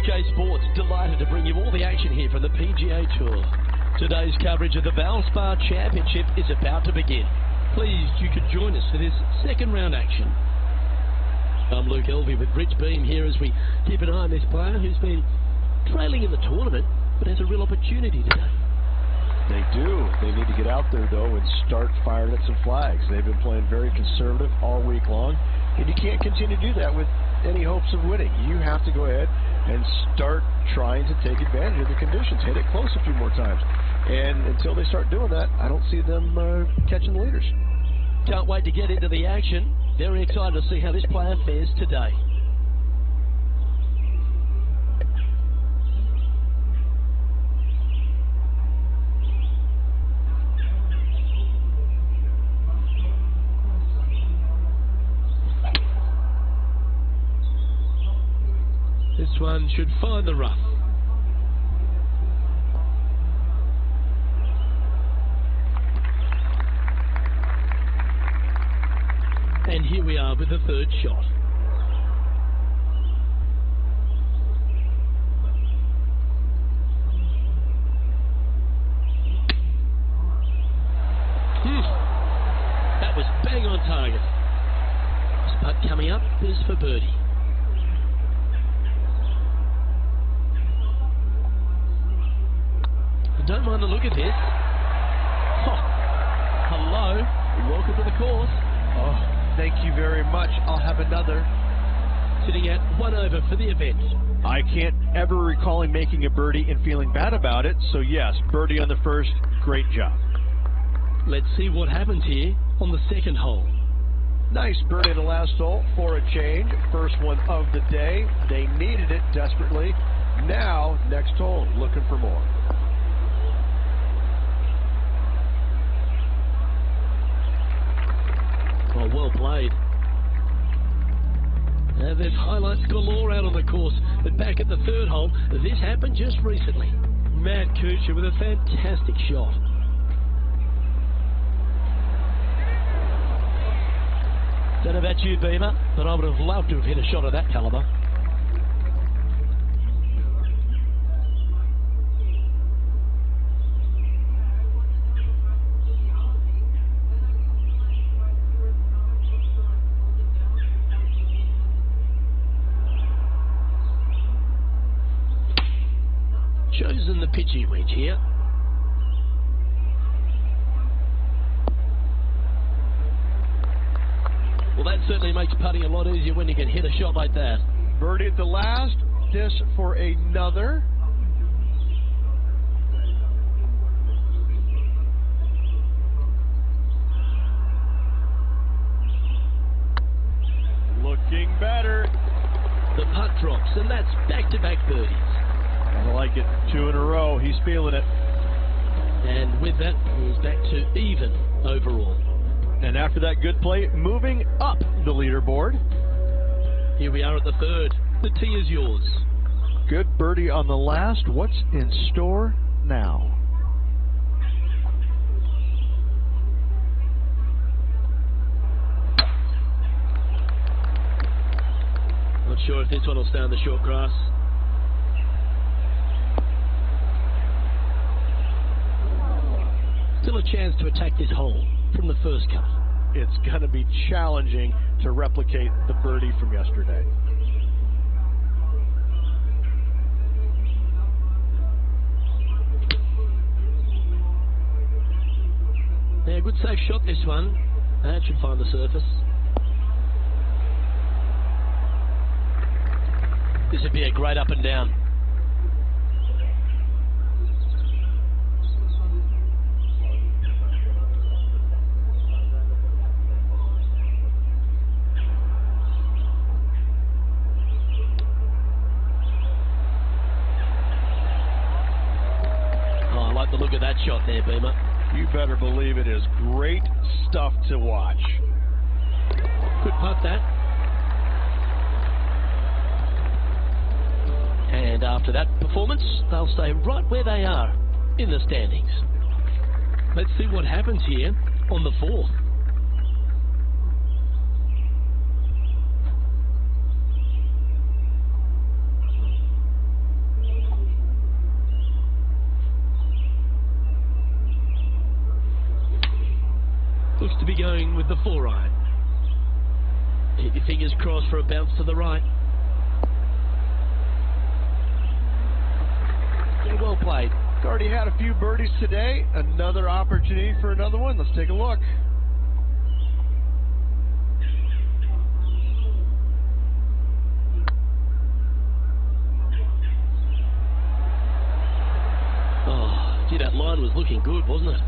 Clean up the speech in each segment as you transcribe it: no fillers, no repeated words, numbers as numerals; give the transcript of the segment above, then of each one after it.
UK Sports, delighted to bring you all the action here from the PGA Tour. Today's coverage of the Valspar Championship is about to begin. Pleased you could join us for this second round action. I'm Luke Elvey with Rich Beam here as we keep an eye on this player who's been trailing in the tournament but has a real opportunity today. They do. They need to get out there, though, and start firing at some flags. They've been playing very conservative all week long, and you can't continue to do that with any hopes of winning. You have to go ahead and start trying to take advantage of the conditions. Hit it close a few more times. And until they start doing that, I don't see them catching the leaders. Can't wait to get into the action. Very excited to see how this player fares today. This one should find the rough. And here we are with the third shot. That was bang on target. This putt coming up is for birdie. Don't mind the look of this. Oh, hello. Welcome to the course. Oh, thank you very much. I'll have another. Sitting at 1 over for the event. I can't ever recall him making a birdie and feeling bad about it. So, yes, birdie on the first. Great job. Let's see what happens here on the second hole. Nice birdie at the last hole for a change. First one of the day. They needed it desperately. Now, next hole, looking for more. Oh, well played. Now there's highlights galore out on the course, but back at the third hole, this happened just recently. Matt Kuchar with a fantastic shot. Don't know about you, Beamer, but I would have loved to have hit a shot of that caliber. Chosen the pitchy wedge here. Well, that certainly makes putting a lot easier when you can hit a shot like that. Birdie at the last. This for another. Looking better. The putt drops, and that's back-to-back birdies. I like it. 2 in a row. He's feeling it. And with that, he's back to even overall. And after that good play, moving up the leaderboard. Here we are at the third. The tee is yours. Good birdie on the last. What's in store now? Not sure if this one will stay on the short grass. Still a chance to attack this hole from the first cut. It's going to be challenging to replicate the birdie from yesterday. Yeah, good safe shot this one. That should find the surface. This would be a great up and down. The look at that shot there, Beamer. You better believe it is great stuff to watch. Good putt, that. And after that performance, they'll stay right where they are in the standings. Let's see what happens here on the fourth. looks to be going with the 4-iron. Keep your fingers crossed for a bounce to the right. Yeah, well played. He's already had a few birdies today. Another opportunity for another one. Let's take a look. Oh, gee, that line was looking good, wasn't it?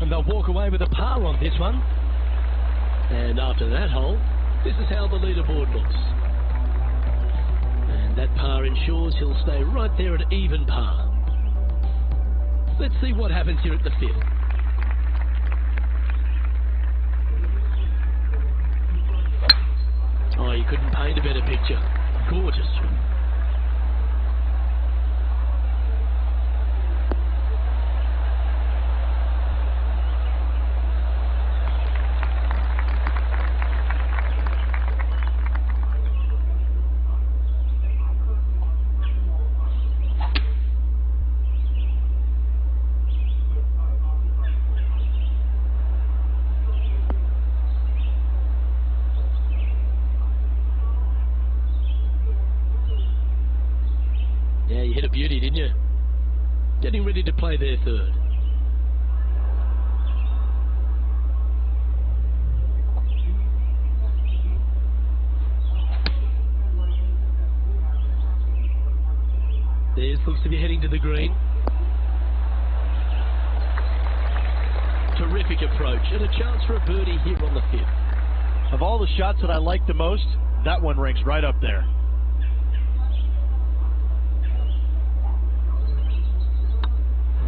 And they'll walk away with a par on this one. And after that hole, this is how the leaderboard looks. And that par ensures he'll stay right there at even par. Let's see what happens here at the 5th. Oh, you couldn't paint a better picture. Gorgeous. Yeah, you hit a beauty, didn't you? Getting ready to play their 3rd. This looks to be heading to the green. Terrific approach and a chance for a birdie here on the 5th. Of all the shots that I like the most, that one ranks right up there.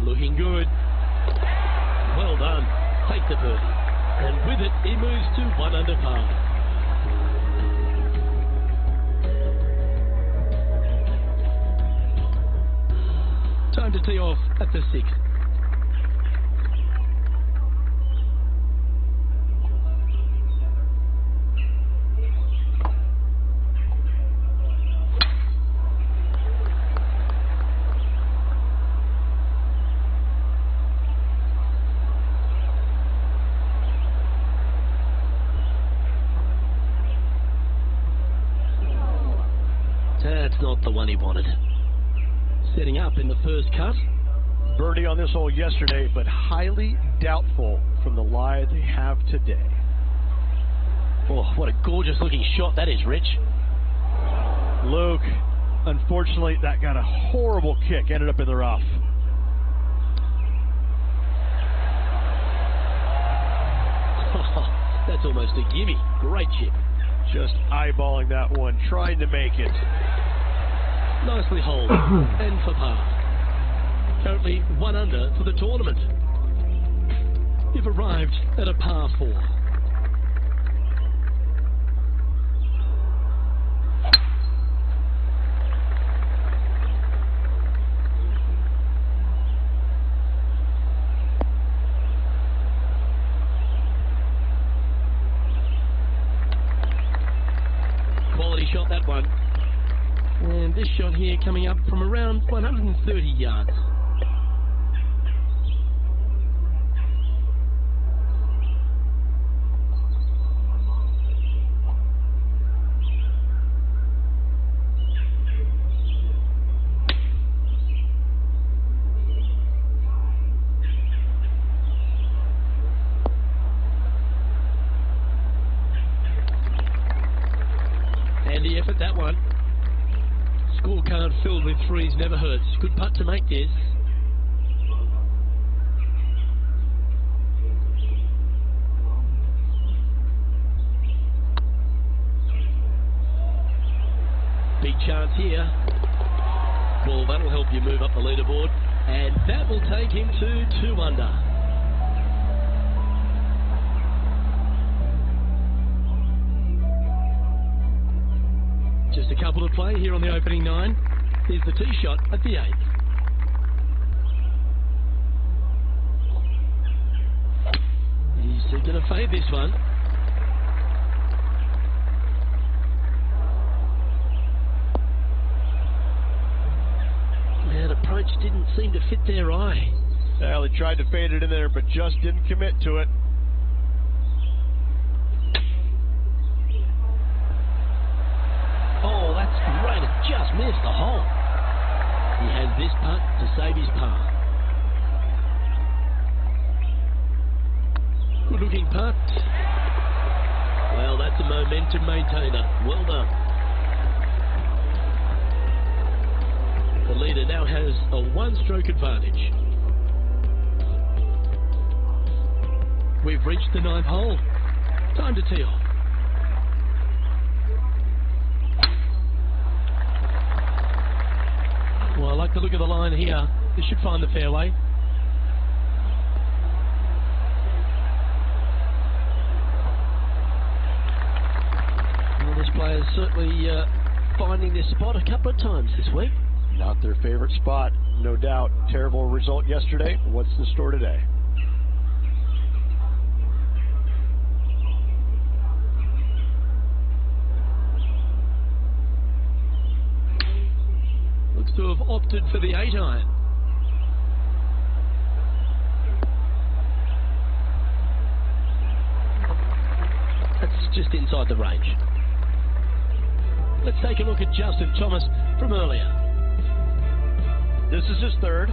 Looking good. Well done. Take the birdie. And with it, he moves to 1 under par. Time to tee off at the 6th. That's not the one he wanted. Setting up in the first cut. Birdie on this hole yesterday, but highly doubtful from the lie they have today. Oh, what a gorgeous looking shot that is, Rich. Luke, unfortunately, that got a horrible kick. Ended up in the rough. Oh, that's almost a gimme. Great chip. Just eyeballing that one, trying to make it. Nicely holed and for par. Currently 1 under for the tournament. You've arrived at a par 4. Quality shot, that one. And this shot here coming up from around 130 yards. And the effort, that one. Scorecard filled with threes never hurts. Good putt to make this. Big chance here. Well, that'll help you move up the leaderboard. And that will take him to 2 under. Just a couple to play here on the opening 9. Here's the tee shot at the 8th. He's going to fade this one. That approach didn't seem to fit their eye. Well, he tried to fade it in there, but just didn't commit to it. Right, it just missed the hole. He has this putt to save his par. Good looking putt. Well, that's a momentum maintainer. Well done. The leader now has a one-stroke advantage. We've reached the 9th hole. Time to tee off. Well, I like the look of the line here. This should find the fairway. Well, this player's certainly finding this spot a couple of times this week. Not their favorite spot, no doubt. Terrible result yesterday. What's the score today? Looks to have opted for the 8-iron. That's just inside the range. Let's take a look at Justin Thomas from earlier. This is his third.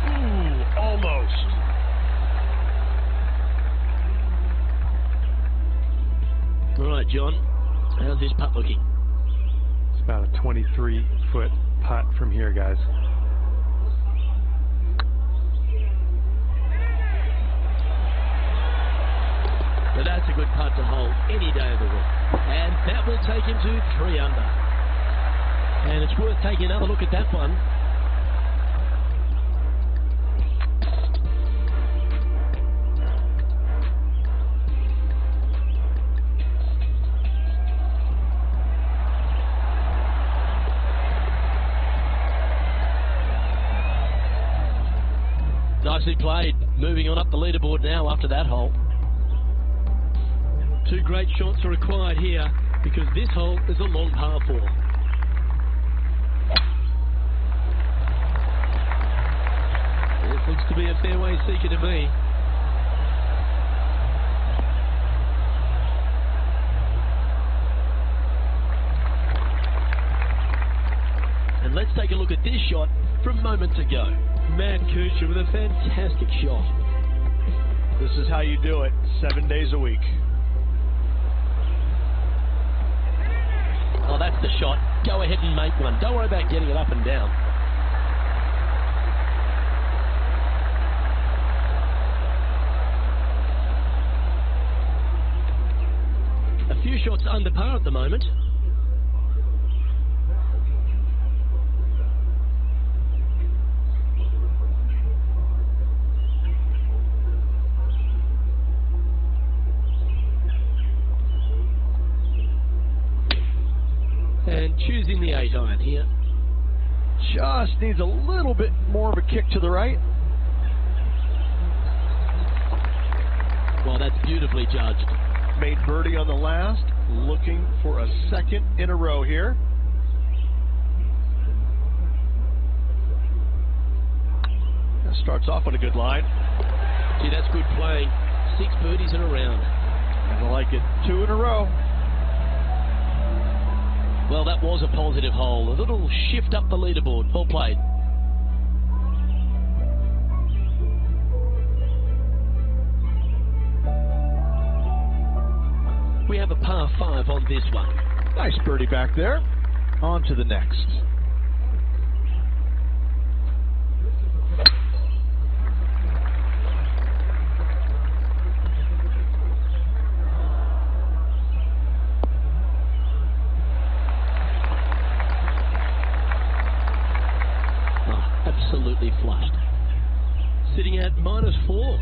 Ooh, almost. All right, John. How's this putt looking? It's about a 23-foot putt from here, guys. But that's a good putt to hold any day of the week. And that will take him to 3 under. And it's worth taking another look at that one. Nicely played. Moving on up the leaderboard now after that hole. 2 great shots are required here because this hole is a long par 4. This looks to be a fairway seeker to me. And let's take a look at this shot from moments ago. Matt Kuchar with a fantastic shot. This is how you do it, 7 days a week. Oh, that's the shot. Go ahead and make one. Don't worry about getting it up and down. A few shots under par at the moment. And choosing the 8-iron here. Just needs a little bit more of a kick to the right. Well, that's beautifully judged. Made birdie on the last. Looking for a second in a row here. That starts off on a good line. Gee, that's good playing. 6 birdies in a round. I like it. 2 in a row. Well, that was a positive hole. A little shift up the leaderboard. Well played. We have a par 5 on this one. Nice birdie back there. On to the next. Absolutely flushed. Sitting at -4.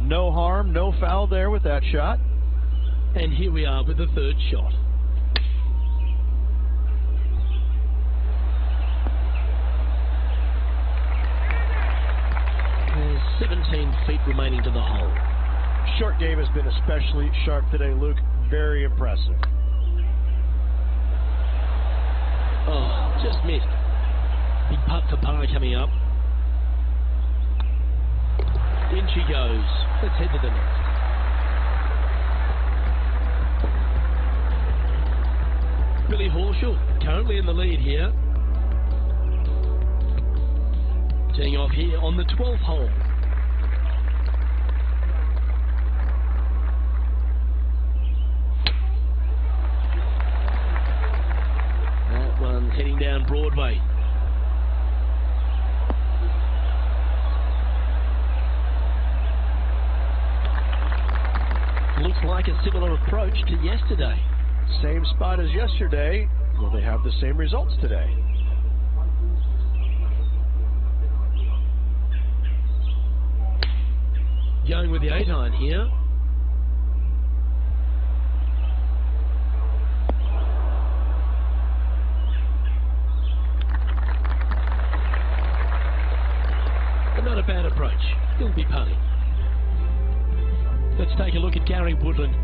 No harm, no foul there with that shot. And here we are with the 3rd shot. 17 feet remaining to the hole. Short game has been especially sharp today, Luke. Very impressive. Oh, just missed. Big putt for par coming up. In she goes. Let's head to the next. Billy Horschel currently in the lead here. Teeing off here on the 12th hole. That one's heading down Broadway. Looks like a similar approach to yesterday. Same spot as yesterday. Will they have the same results today? Going with the 8-iron here. But not a bad approach. He'll be putting. Let's take a look at Gary Woodland.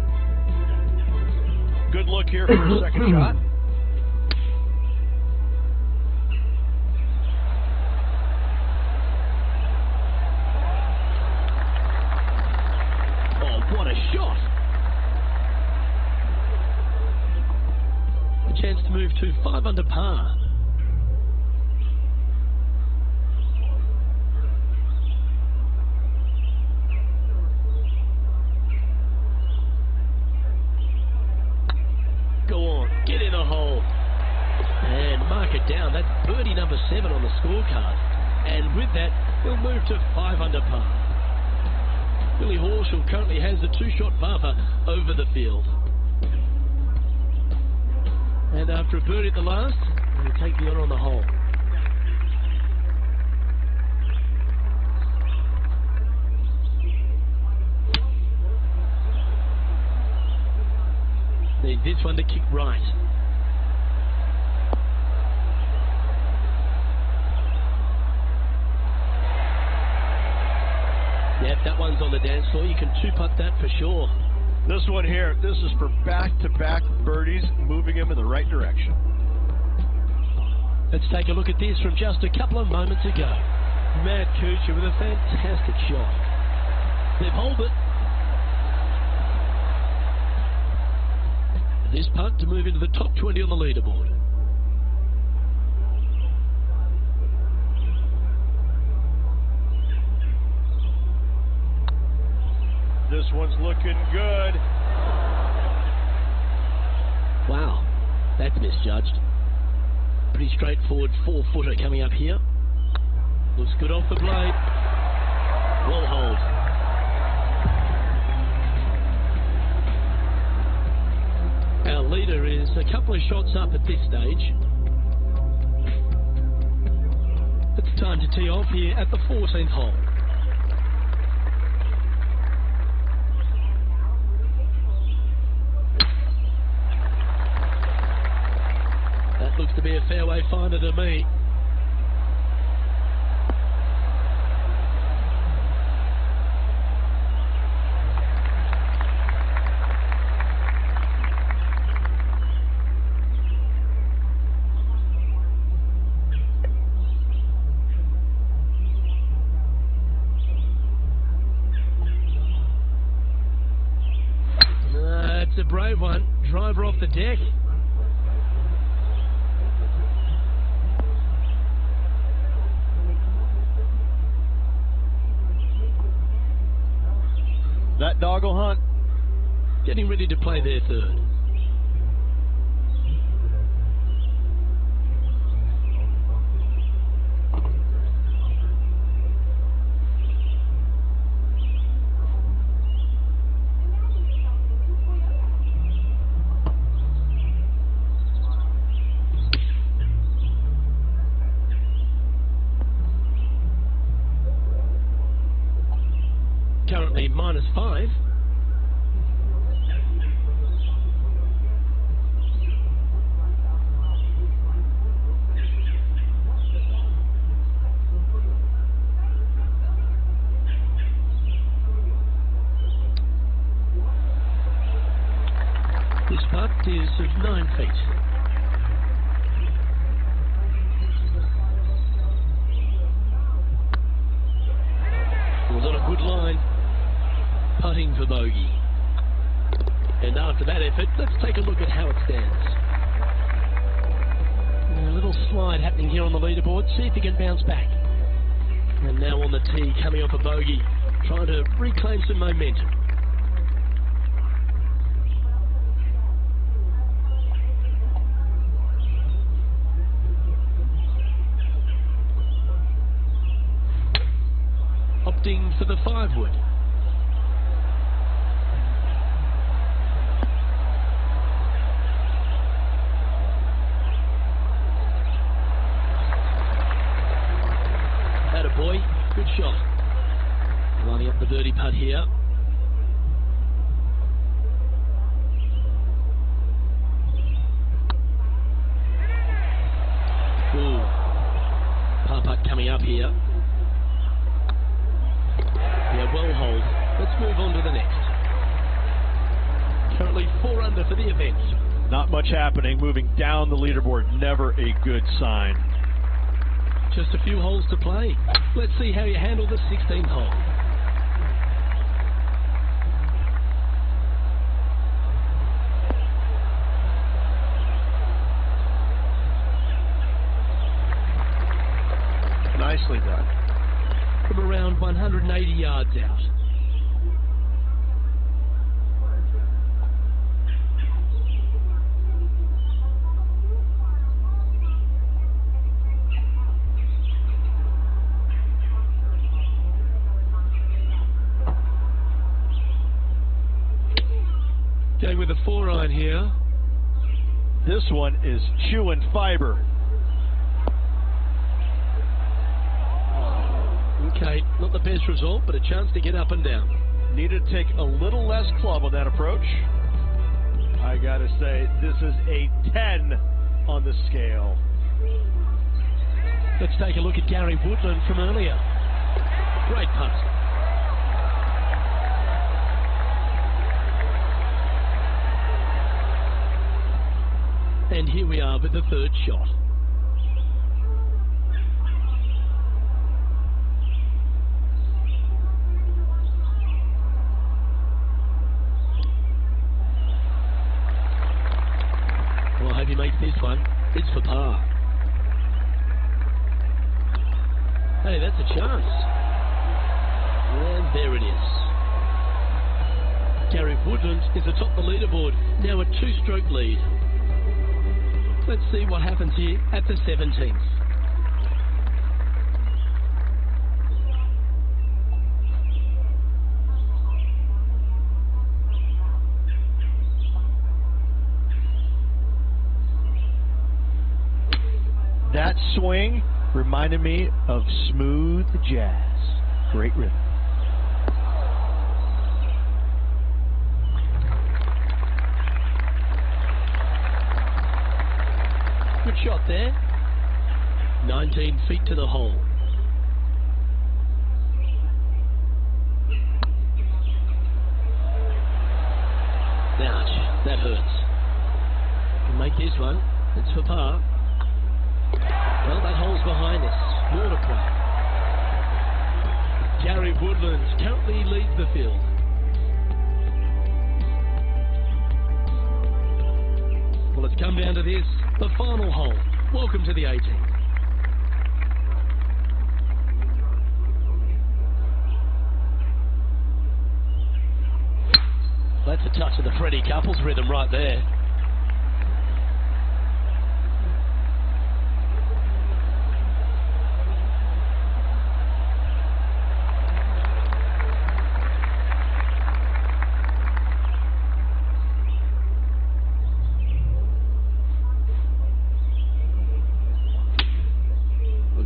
Good look here for a second shot. Oh, what a shot! A chance to move to 5 under par. Get in a hole and mark it down. That's birdie number 7 on the scorecard, and with that he'll move to 5 under par. Billy Horschel currently has the 2-shot buffer over the field, and after a birdie at the last, he'll take the honour on the hole. Need this one to kick right. Yep, that one's on the dance floor. You can 2-putt that for sure. This one here, this is for back-to-back birdies, moving him in the right direction. Let's take a look at this from just a couple of moments ago. Matt Kuchar with a fantastic shot. They've holed it. This putt to move into the top 20 on the leaderboard. This one's looking good. Wow, that's misjudged. Pretty straightforward 4-footer coming up here. Looks good off the blade. Well hold. Our leader is a couple of shots up at this stage. It's time to tee off here at the 14th hole. That looks to be a fairway finder to me. It's a brave one. Driver off the deck. That dog will hunt. Getting ready to play their third. Currently -5. putt is of 9 feet. Was on a good line, putting for bogey. And after that effort, let's take a look at how it stands. A little slide happening here on the leaderboard. See if he can bounce back. And now on the tee, coming off a bogey, trying to reclaim some momentum. Opting for the 5-wood. Boy, good shot. Lining up the birdie putt here. Ooh. Par putt coming up here. Yeah, well hold. Let's move on to the next. Currently 4 under for the event. Not much happening. Moving down the leaderboard, never a good sign. Just a few holes to play. Let's see how you handle the 16th hole. Nicely done. From around 180 yards out. Going with a 4-iron here. This one is chewing fiber. Okay, not the best result, but a chance to get up and down. Needed to take a little less club on that approach. I gotta say, this is a 10 on the scale. Let's take a look at Gary Woodland from earlier. Great putt. And here we are with the 3rd shot. Well, I hope he makes this one. It's for par. Hey, that's a chance. And there it is. Gary Woodland is atop the leaderboard, now a 2-stroke lead. Let's see what happens here at the 17th. That swing reminded me of smooth jazz. Great rhythm. Good shot there. 19 feet to the hole. Ouch, that hurts. Can make this one. It's for par. Well, that hole's behind us. More to play. Gary Woodland currently leads the field. Well, it's come down to this, the final hole. Welcome to the 18th. That's a touch of the Freddie Couples rhythm right there.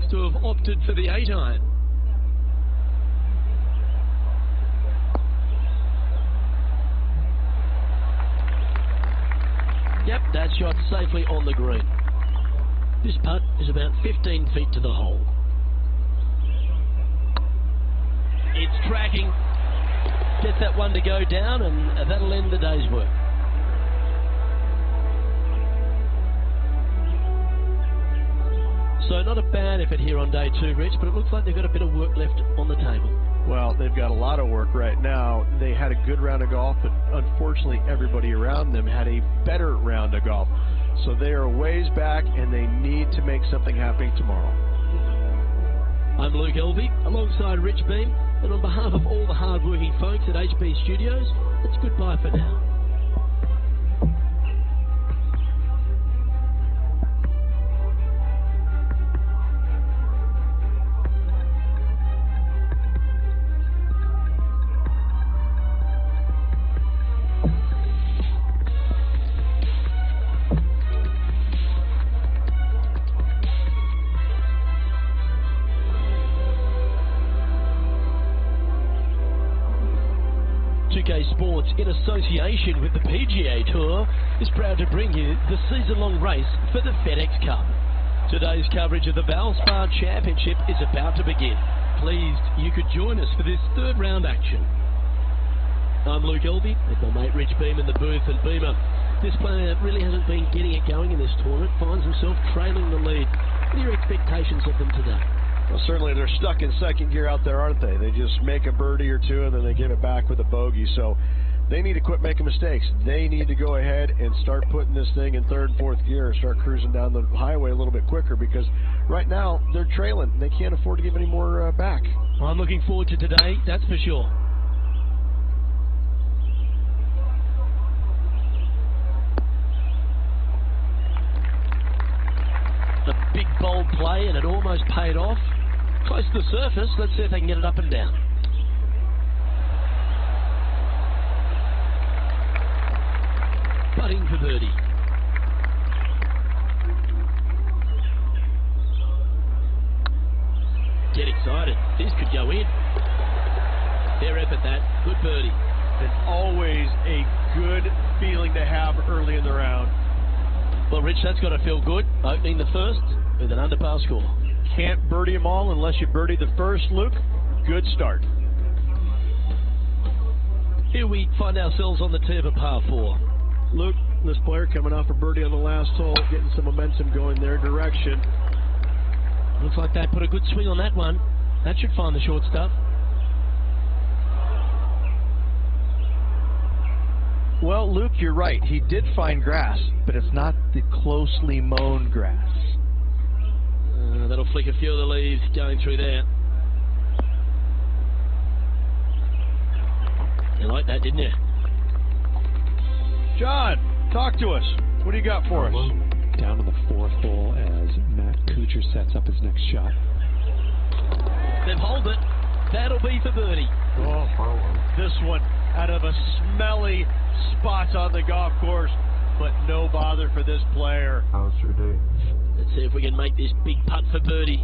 To have opted for the 8-iron. Yep, that shot safely on the green. This putt is about 15 feet to the hole. It's tracking. Get that one to go down and that'll end the day's work. So not a bad effort here on day 2, Rich, but it looks like they've got a bit of work left on the table. Well, they've got a lot of work right now. They had a good round of golf, but unfortunately everybody around them had a better round of golf. So they are ways back, and they need to make something happen tomorrow. I'm Luke Elvey, alongside Rich Beam, and on behalf of all the hard-working folks at HB Studios, it's goodbye for now. Sports, in association with the PGA Tour, is proud to bring you the season-long race for the FedEx Cup. Today's coverage of the Valspar Championship is about to begin. Pleased you could join us for this third round action. I'm Luke Elvey, with my mate Rich Beam in the booth, and Beamer, this player really hasn't been getting it going in this tournament, finds himself trailing the lead. What are your expectations of them today? Well, certainly they're stuck in second gear out there, aren't they? They just make a birdie or two and then they give it back with a bogey. So they need to quit making mistakes. They need to go ahead and start putting this thing in third and fourth gear and start cruising down the highway a little bit quicker, because right now they're trailing. They can't afford to give any more back. Well, I'm looking forward to today, that's for sure. A big bold play, and it almost paid off. Close to the surface. Let's see if they can get it up and down. Putting for birdie. Get excited. This could go in. Fair effort, that. Good birdie. And always a good feeling to have early in the round. Well, Rich, that's got to feel good. Opening the first with an under-par score. Can't birdie them all unless you birdie the first, Luke. Good start. Here we find ourselves on the tee of a par 4. Luke, this player coming off a birdie on the last hole, getting some momentum going their direction. Looks like they put a good swing on that one. That should find the short stuff. Well, Luke, you're right. He did find grass, but it's not the closely mown grass. That'll flick a few of the leaves going through there. You like that, didn't you? John, talk to us. What do you got for us? Down on the 4th hole as Matt Kuchar sets up his next shot. They've holed it. That'll be for birdie. Oh, this one out of a smelly spot on the golf course, but no bother for this player. How's your day? Let's see if we can make this big putt for birdie.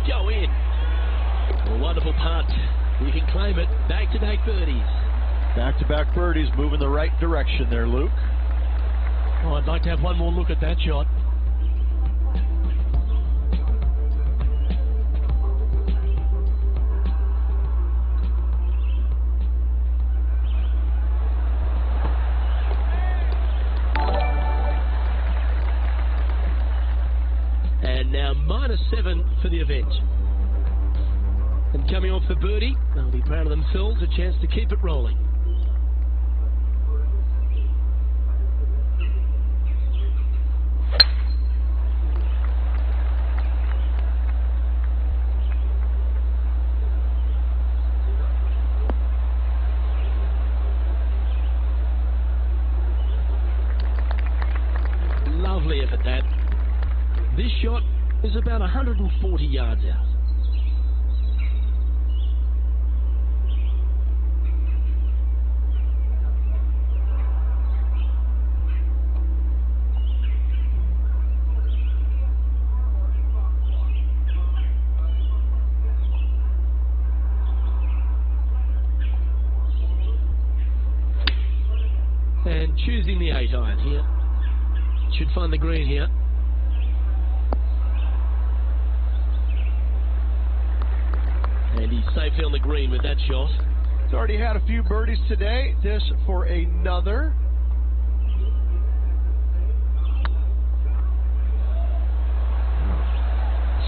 Go in. A wonderful putt. You can claim it. Back-to-back birdies. Back-to-back birdies, moving the right direction there, Luke. Oh, I'd like to have one more look at that shot. And now -7 for the event. And coming off the birdie, they'll be proud of themselves, a chance to keep it rolling. Lovely effort, that. This shot is about 140 yards out. And choosing the 8-iron here. Should find the green here. And he's safely on the green with that shot. He's already had a few birdies today. This for another.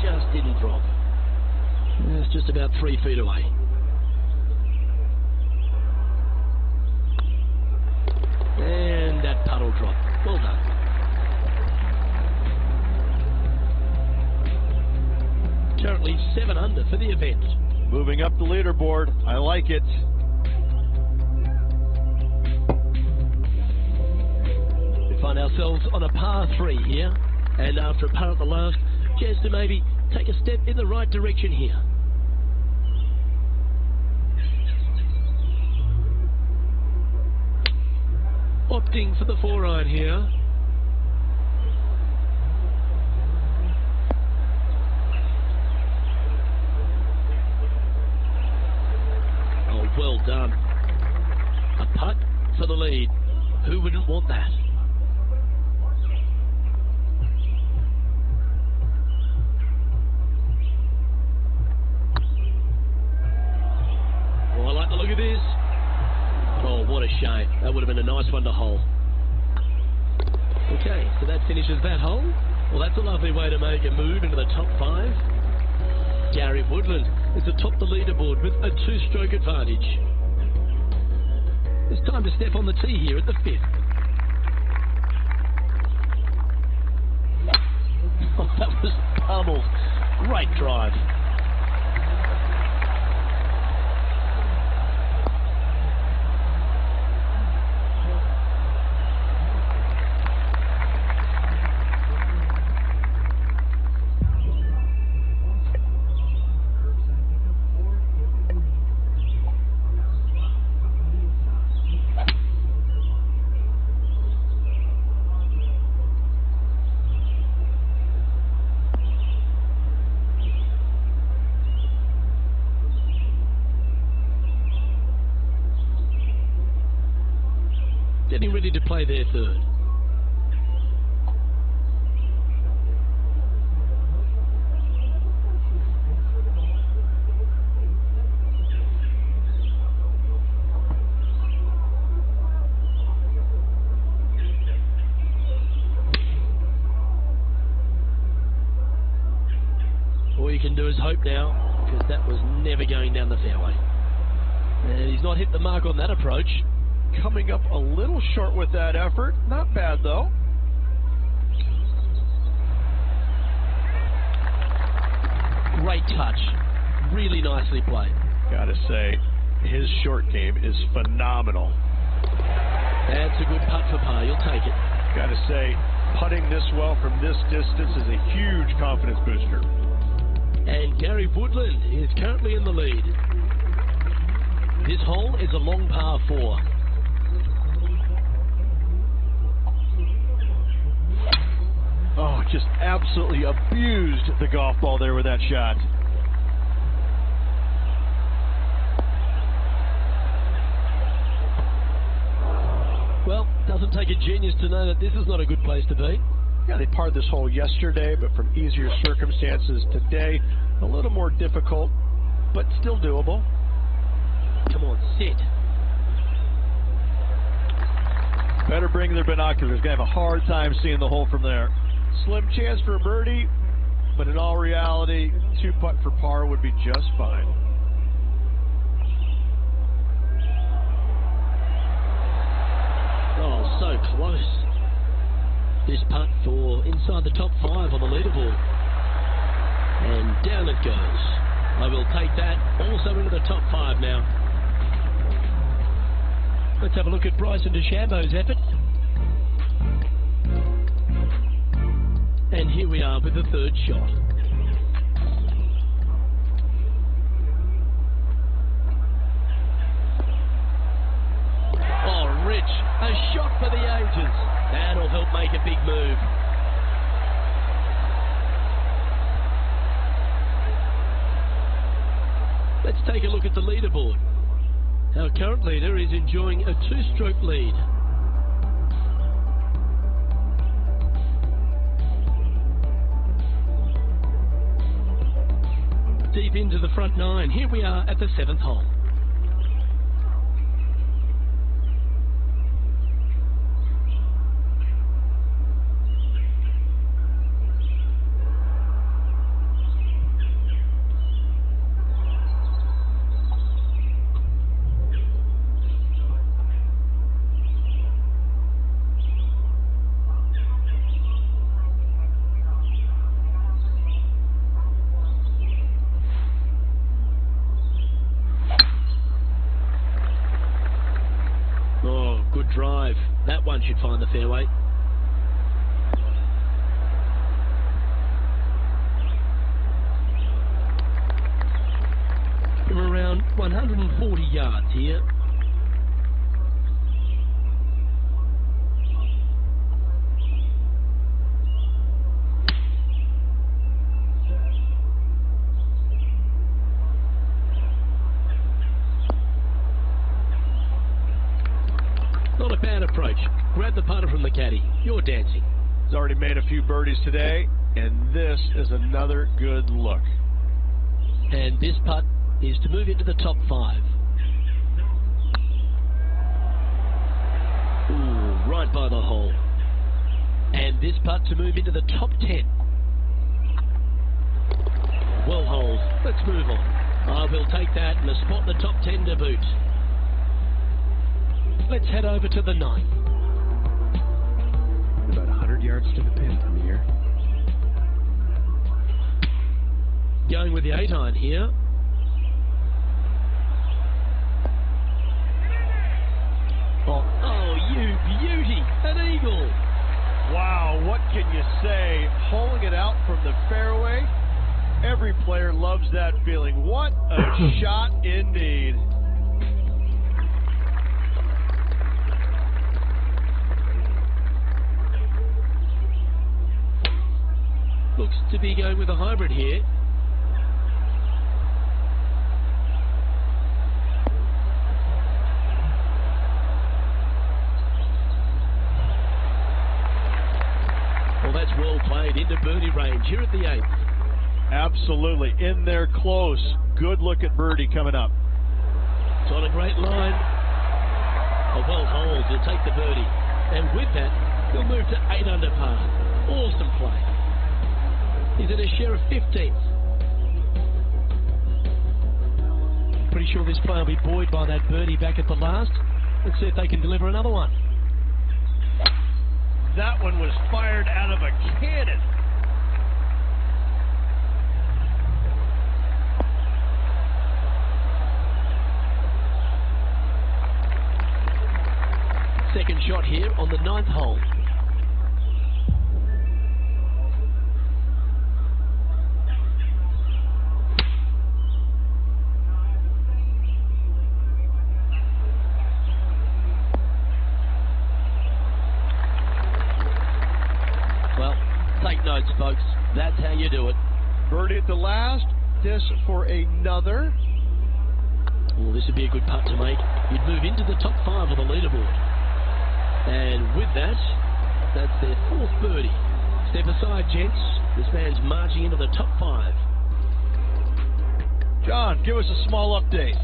Just didn't drop. It's just about 3 feet away. And that puddle drop. Well done. Currently 7 under for the event. Moving up the leaderboard. I like it. We find ourselves on a par 3 here. And after a par at the last, chance to maybe take a step in the right direction here. Opting for the 4-iron here. Oh, well done. A putt for the lead. Who wouldn't want that? Oh, I like the look of this. Oh, what a shame. That would have been a nice one to hole. Okay, so that finishes that hole. Well, that's a lovely way to make a move into the top 5. Gary Woodland is atop the leaderboard with a 2-stroke advantage. It's time to step on the tee here at the 5th. Oh, that was pummeled. Great drive. Getting ready to play their 3rd. All you can do is hope now, because that was never going down the fairway. And he's not hit the mark on that approach. Coming up a little short with that effort. Not bad, though. Great touch. Really nicely played. Gotta say, his short game is phenomenal. That's a good putt for par. You'll take it. Gotta say, putting this well from this distance is a huge confidence booster. And Gary Woodland is currently in the lead. This hole is a long par 4. Oh, just absolutely abused the golf ball there with that shot. Well, doesn't take a genius to know that this is not a good place to be. Yeah, they parred this hole yesterday, but from easier circumstances today. A little more difficult, but still doable. Come on, sit. Better bring their binoculars. Gonna have a hard time seeing the hole from there. Slim chance for a birdie, but in all reality, 2-putt for par would be just fine. Oh, so close. This putt for inside the top 5 on the leaderboard. And down it goes. I will take that also into the top 5 now. Let's have a look at Bryson DeChambeau's effort. And here we are with the 3rd shot. Oh, Rich, a shot for the ages. That'll help make a big move. Let's take a look at the leaderboard. Our current leader is enjoying a 2-stroke lead. deep into the front nine. Here we are at the 7th hole. Good drive. That one should find the fairway. From around 140 yards here. Not a bad approach. Grab the putter from the caddy. You're dancing. He's already made a few birdies today, and this is another good look. And this putt is to move into the top 5. Ooh, right by the hole. And this putt to move into the top 10. Well holed. Let's move on. We'll take that and a spot in the top 10 to boot. Let's head over to the 9th. About 100 yards to the pin from here. Going with the 8-iron here. Oh, you beauty! An eagle! Wow, what can you say? Holing it out from the fairway. Every player loves that feeling. What a shot indeed. Looks to be going with a hybrid here. Well, that's well played into birdie range here at the 8th. Absolutely. In there close. Good look at birdie coming up. It's on a great line. A well holed. He'll take the birdie. And with that, he'll move to 8 under par. Awesome play. He's at a share of 15th. Pretty sure this player will be buoyed by that birdie back at the last. Let's see if they can deliver another one. That one was fired out of a cannon. Second shot here on the 9th hole. Take notes, folks. That's how you do it. Birdie at the last. This for another. Well, this would be a good putt to make. You'd move into the top 5 of the leaderboard. And with that, that's their 4th birdie. Step aside, gents. This man's marching into the top 5. John, give us a small update.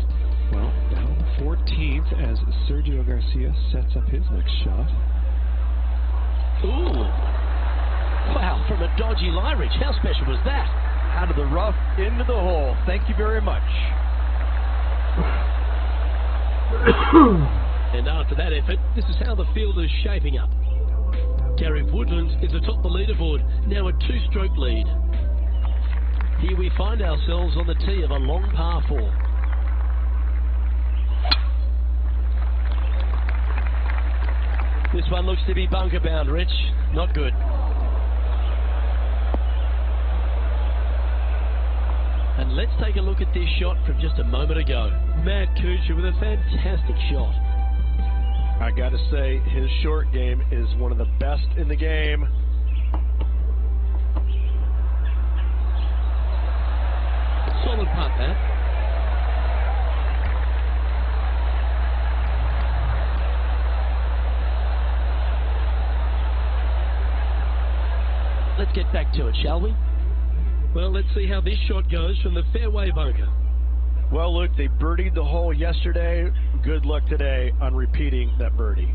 Well, down 14th as Sergio Garcia sets up his next shot. Ooh. Wow, from a dodgy lie, Rich. How special was that? Out of the rough, into the hole. Thank you very much. And after that effort, this is how the field is shaping up. Gary Woodland is atop the leaderboard, now a 2-stroke lead. Here we find ourselves on the tee of a long par 4. This one looks to be bunker bound, Rich. Not good. And let's take a look at this shot from just a moment ago. Matt Kuchar with a fantastic shot. I got to say, his short game is one of the best in the game. Solid putt, that. Let's get back to it, shall we? Well, let's see how this shot goes from the fairway bunker. Well, Luke, they birdied the hole yesterday. Good luck today on repeating that birdie.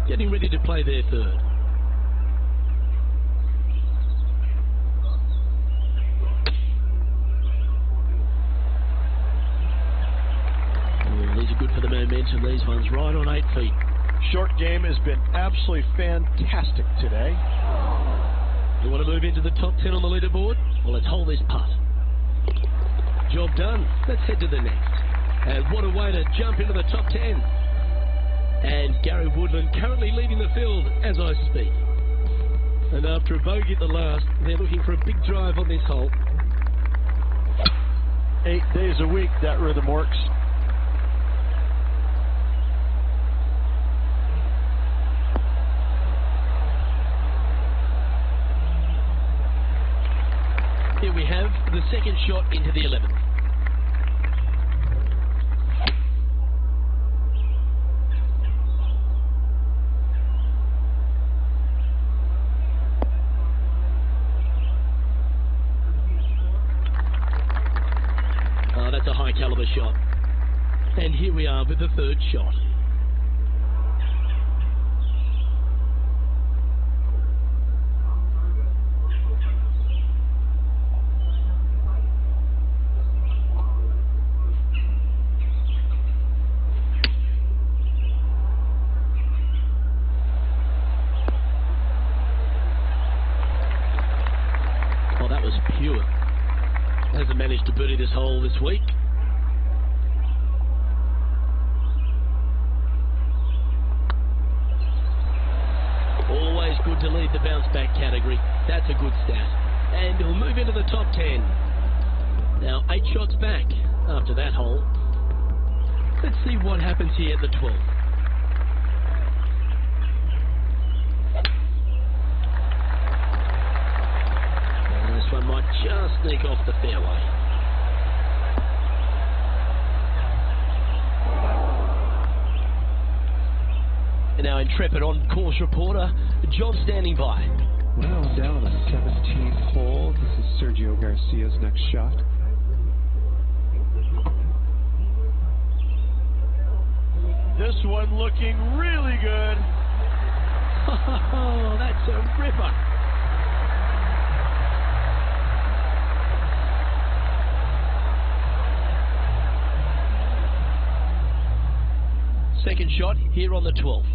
Getting ready to play their third. These are good for the momentum, these ones, right on 8 feet. Short game has been absolutely fantastic today. You want to move into the top 10 on the leaderboard? Well, let's hold this putt. Job done. Let's head to the next. And what a way to jump into the top 10. And Gary Woodland currently leading the field as I speak. And after a bogey at the last, they're looking for a big drive on this hole. 8 days a week, that rhythm works. Here we have the second shot into the 11th. That's a high caliber shot. And here we are with the third shot. Well, that was pure. Hasn't managed to birdie this hole this week. Always good to lead the bounce back category. That's a good stat. And he'll move into the top 10. Now 8 shots back after that hole. Let's see what happens here at the 12th. And this one might just sneak off the fairway. And now intrepid on-course reporter John standing by. Well, down on the 17th hole. This is Sergio Garcia's next shot. This one looking really good. Oh, that's a ripper. Second shot here on the 12th.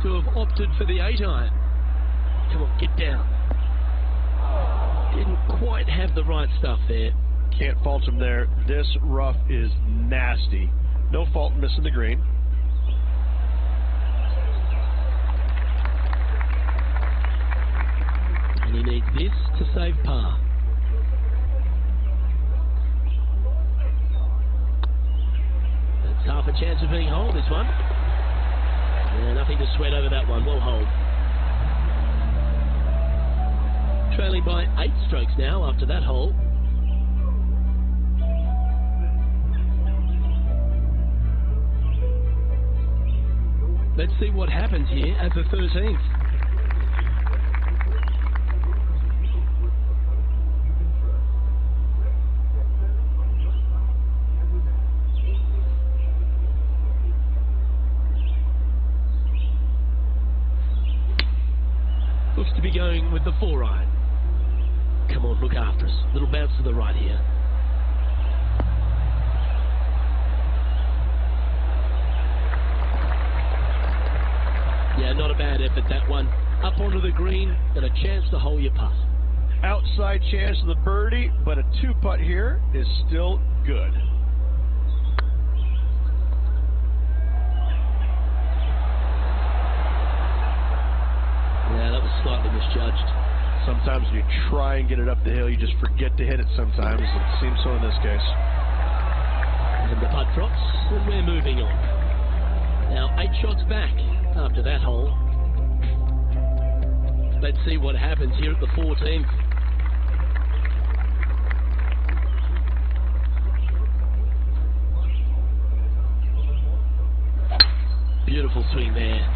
To have opted for the 8-iron. Come on, get down. Didn't quite have the right stuff there. Can't fault him there. This rough is nasty. No fault in missing the green. And he needs this to save par. That's half a chance of being whole, this one. Yeah, nothing to sweat over that one. Well hold. Trailing by 8 strokes now after that hole. Let's see what happens here at the 13th. Looks to be going with the 4-iron. Come on, look after us. Little bounce to the right here. Yeah, not a bad effort, that one. Up onto the green and a chance to hole your putt. Outside chance of the birdie, but a 2-putt here is still good. Yeah, that was slightly misjudged. Sometimes when you try and get it up the hill, you just forget to hit it sometimes. It seems so in this case. And the putt drops, and we're moving on. Now, 8 shots back after that hole. Let's see what happens here at the 14th. Beautiful swing there.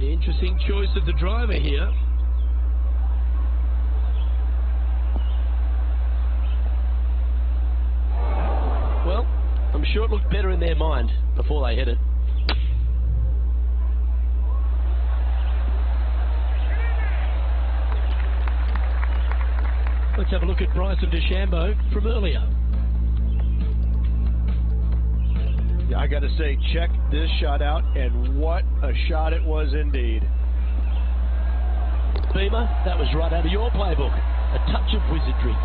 Interesting choice of the driver here. Well, I'm sure it looked better in their mind before they hit it. Let's have a look at Bryson DeChambeau from earlier. I got to say, check this shot out, and what a shot it was indeed. Beamer, that was right out of your playbook. A touch of wizardry.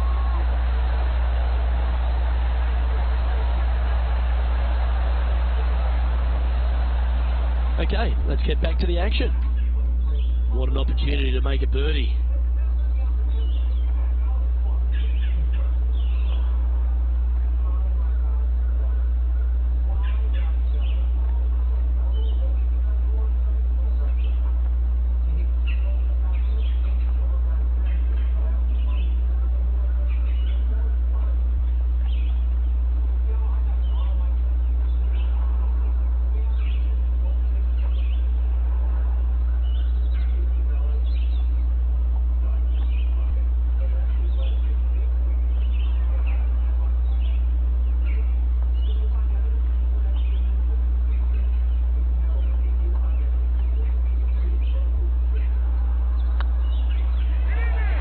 Okay, let's get back to the action. What an opportunity to make a birdie.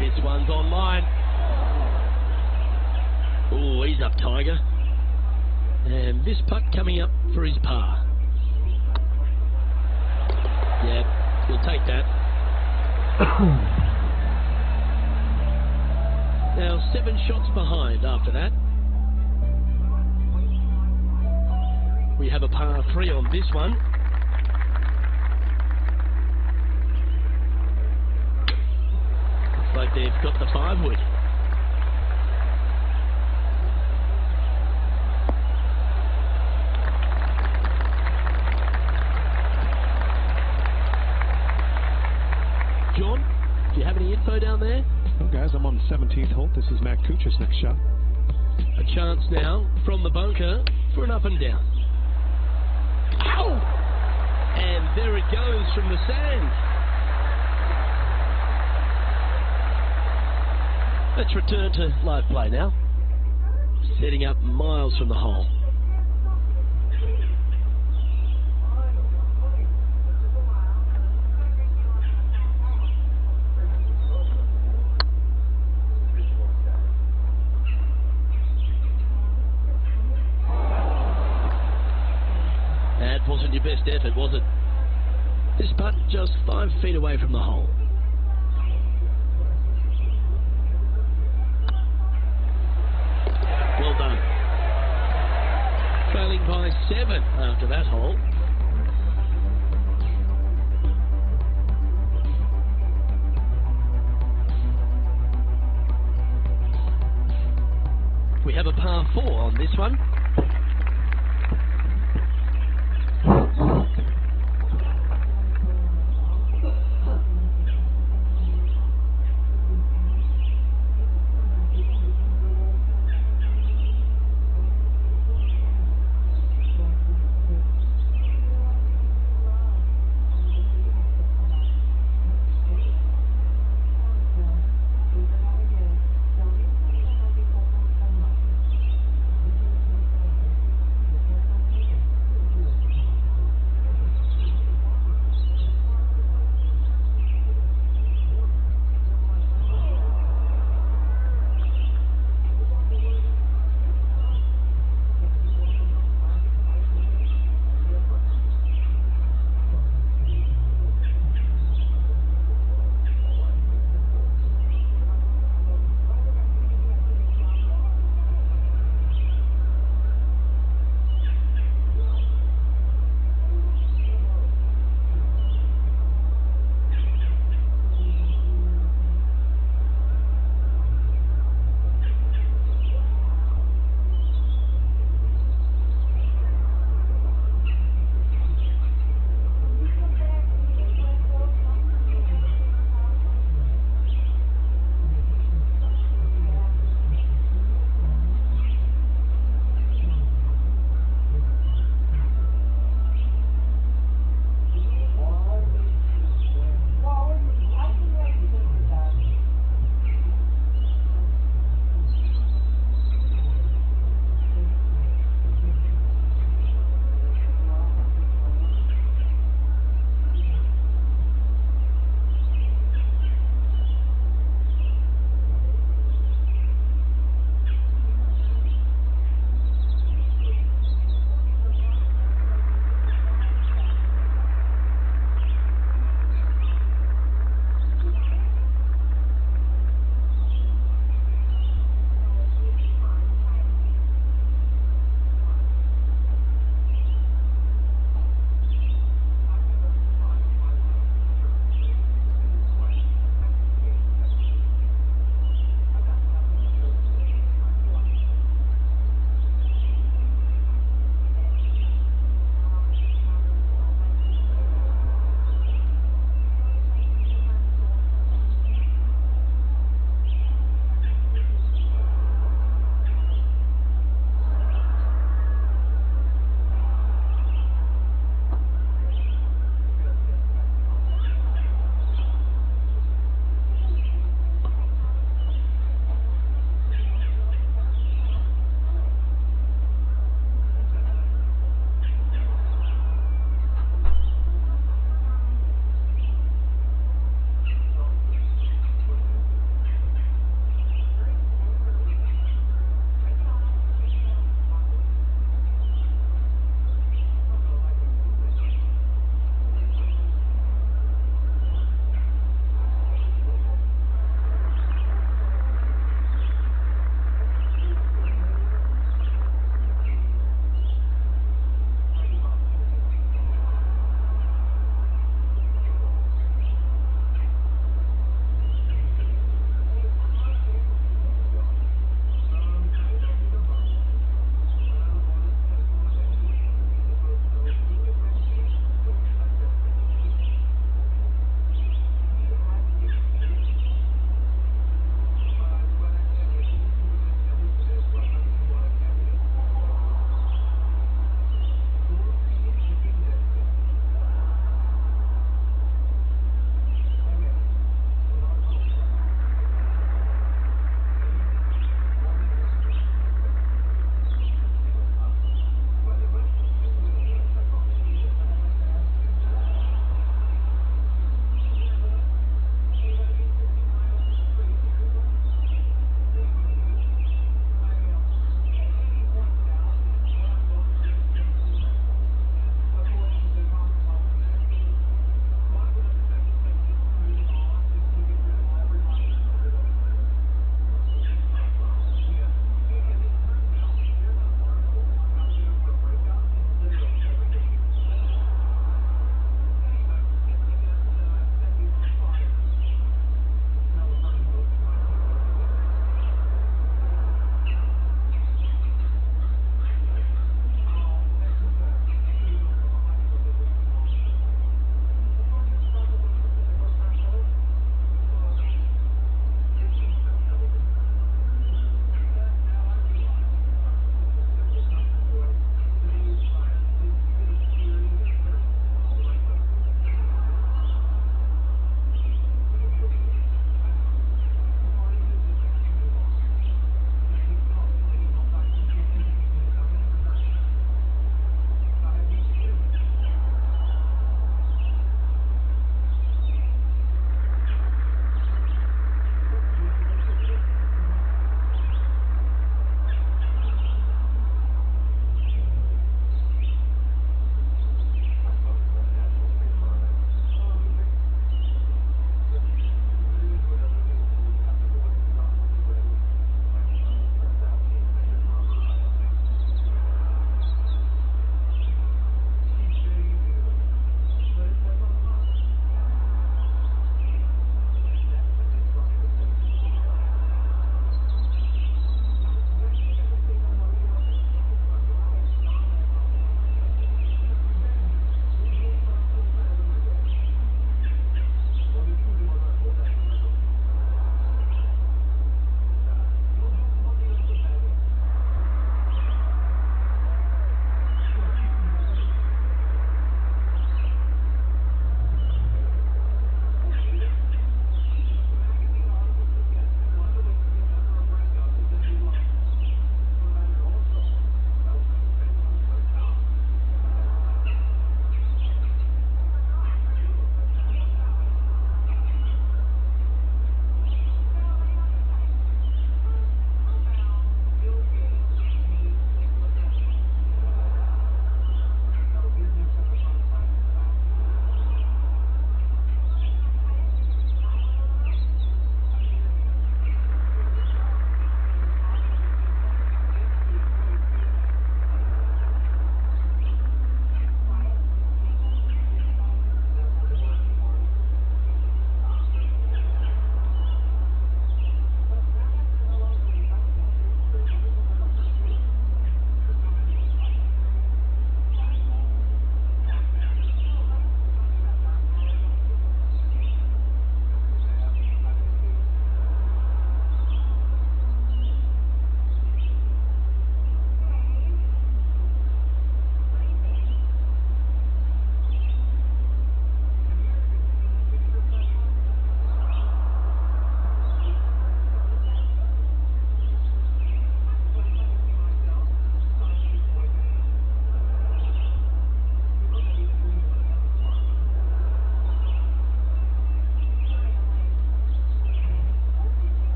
This one's online. Oh, he's up, Tiger. And this putt coming up for his par. Yeah, he'll take that. Now 7 shots behind after that. We have a par 3 on this one. Looks like they've got the 5-wood. John, do you have any info down there? Well, guys, I'm on the 17th hole. This is Matt Kuchar's next shot. A chance now from the bunker for an up and down. Ow! And there it goes from the sand. Let's return to live play now. Setting up miles from the hole. That wasn't your best effort, was it? This putt just 5 feet away from the hole. Well done. Trailing by 7 after that hole. We have a par 4 on this one.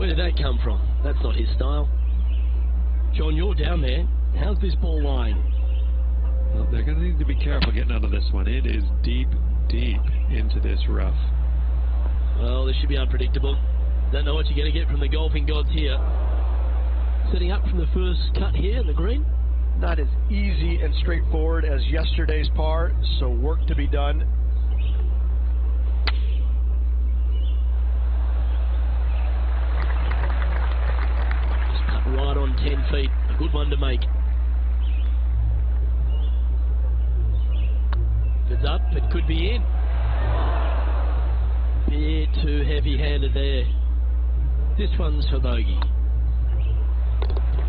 Where did that come from? That's not his style. John, you're down there. How's this ball lying? Well, they're going to need to be careful getting out of this one. It is deep, deep into this rough. Well, this should be unpredictable. Don't know what you're going to get from the golfing gods here. Setting up from the first cut here in the green. Not as easy and straightforward as yesterday's par, so work to be done. Just cut right on 10 feet. A good one to make. If it's up, it could be in. Bit too heavy-handed there. This one's for bogey.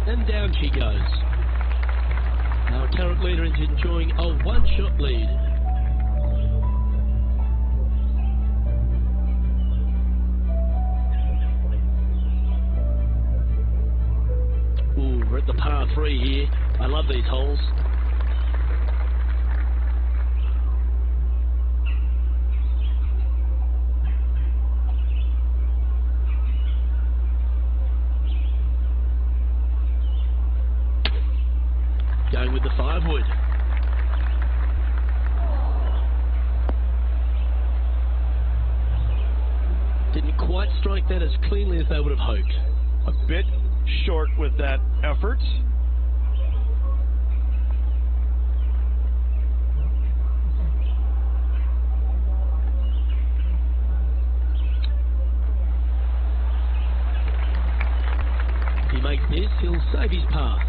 And down she goes. Our current leader is enjoying a one-shot lead. Ooh, we're at the par 3 here. I love these holes. Going with the 5-wood. Didn't quite strike that as cleanly as they would have hoped. A bit short with that effort. If he makes this, he'll save his par.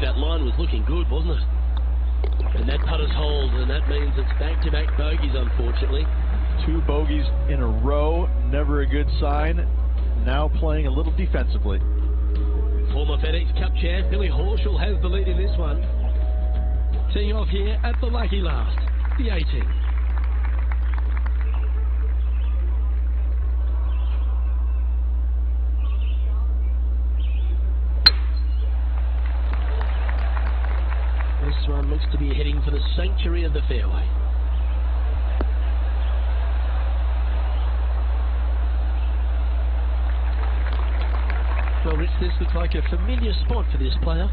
That line was looking good, wasn't it? And that putter's hold, and that means it's back-to-back bogeys, unfortunately. 2 bogeys in a row, never a good sign. Now playing a little defensively. Former FedEx Cup champ Billy Horschel has the lead in this one. Teeing off here at the lucky last, the 18. This one looks to be heading for the sanctuary of the fairway. Well, Rich, this looks like a familiar spot for this player.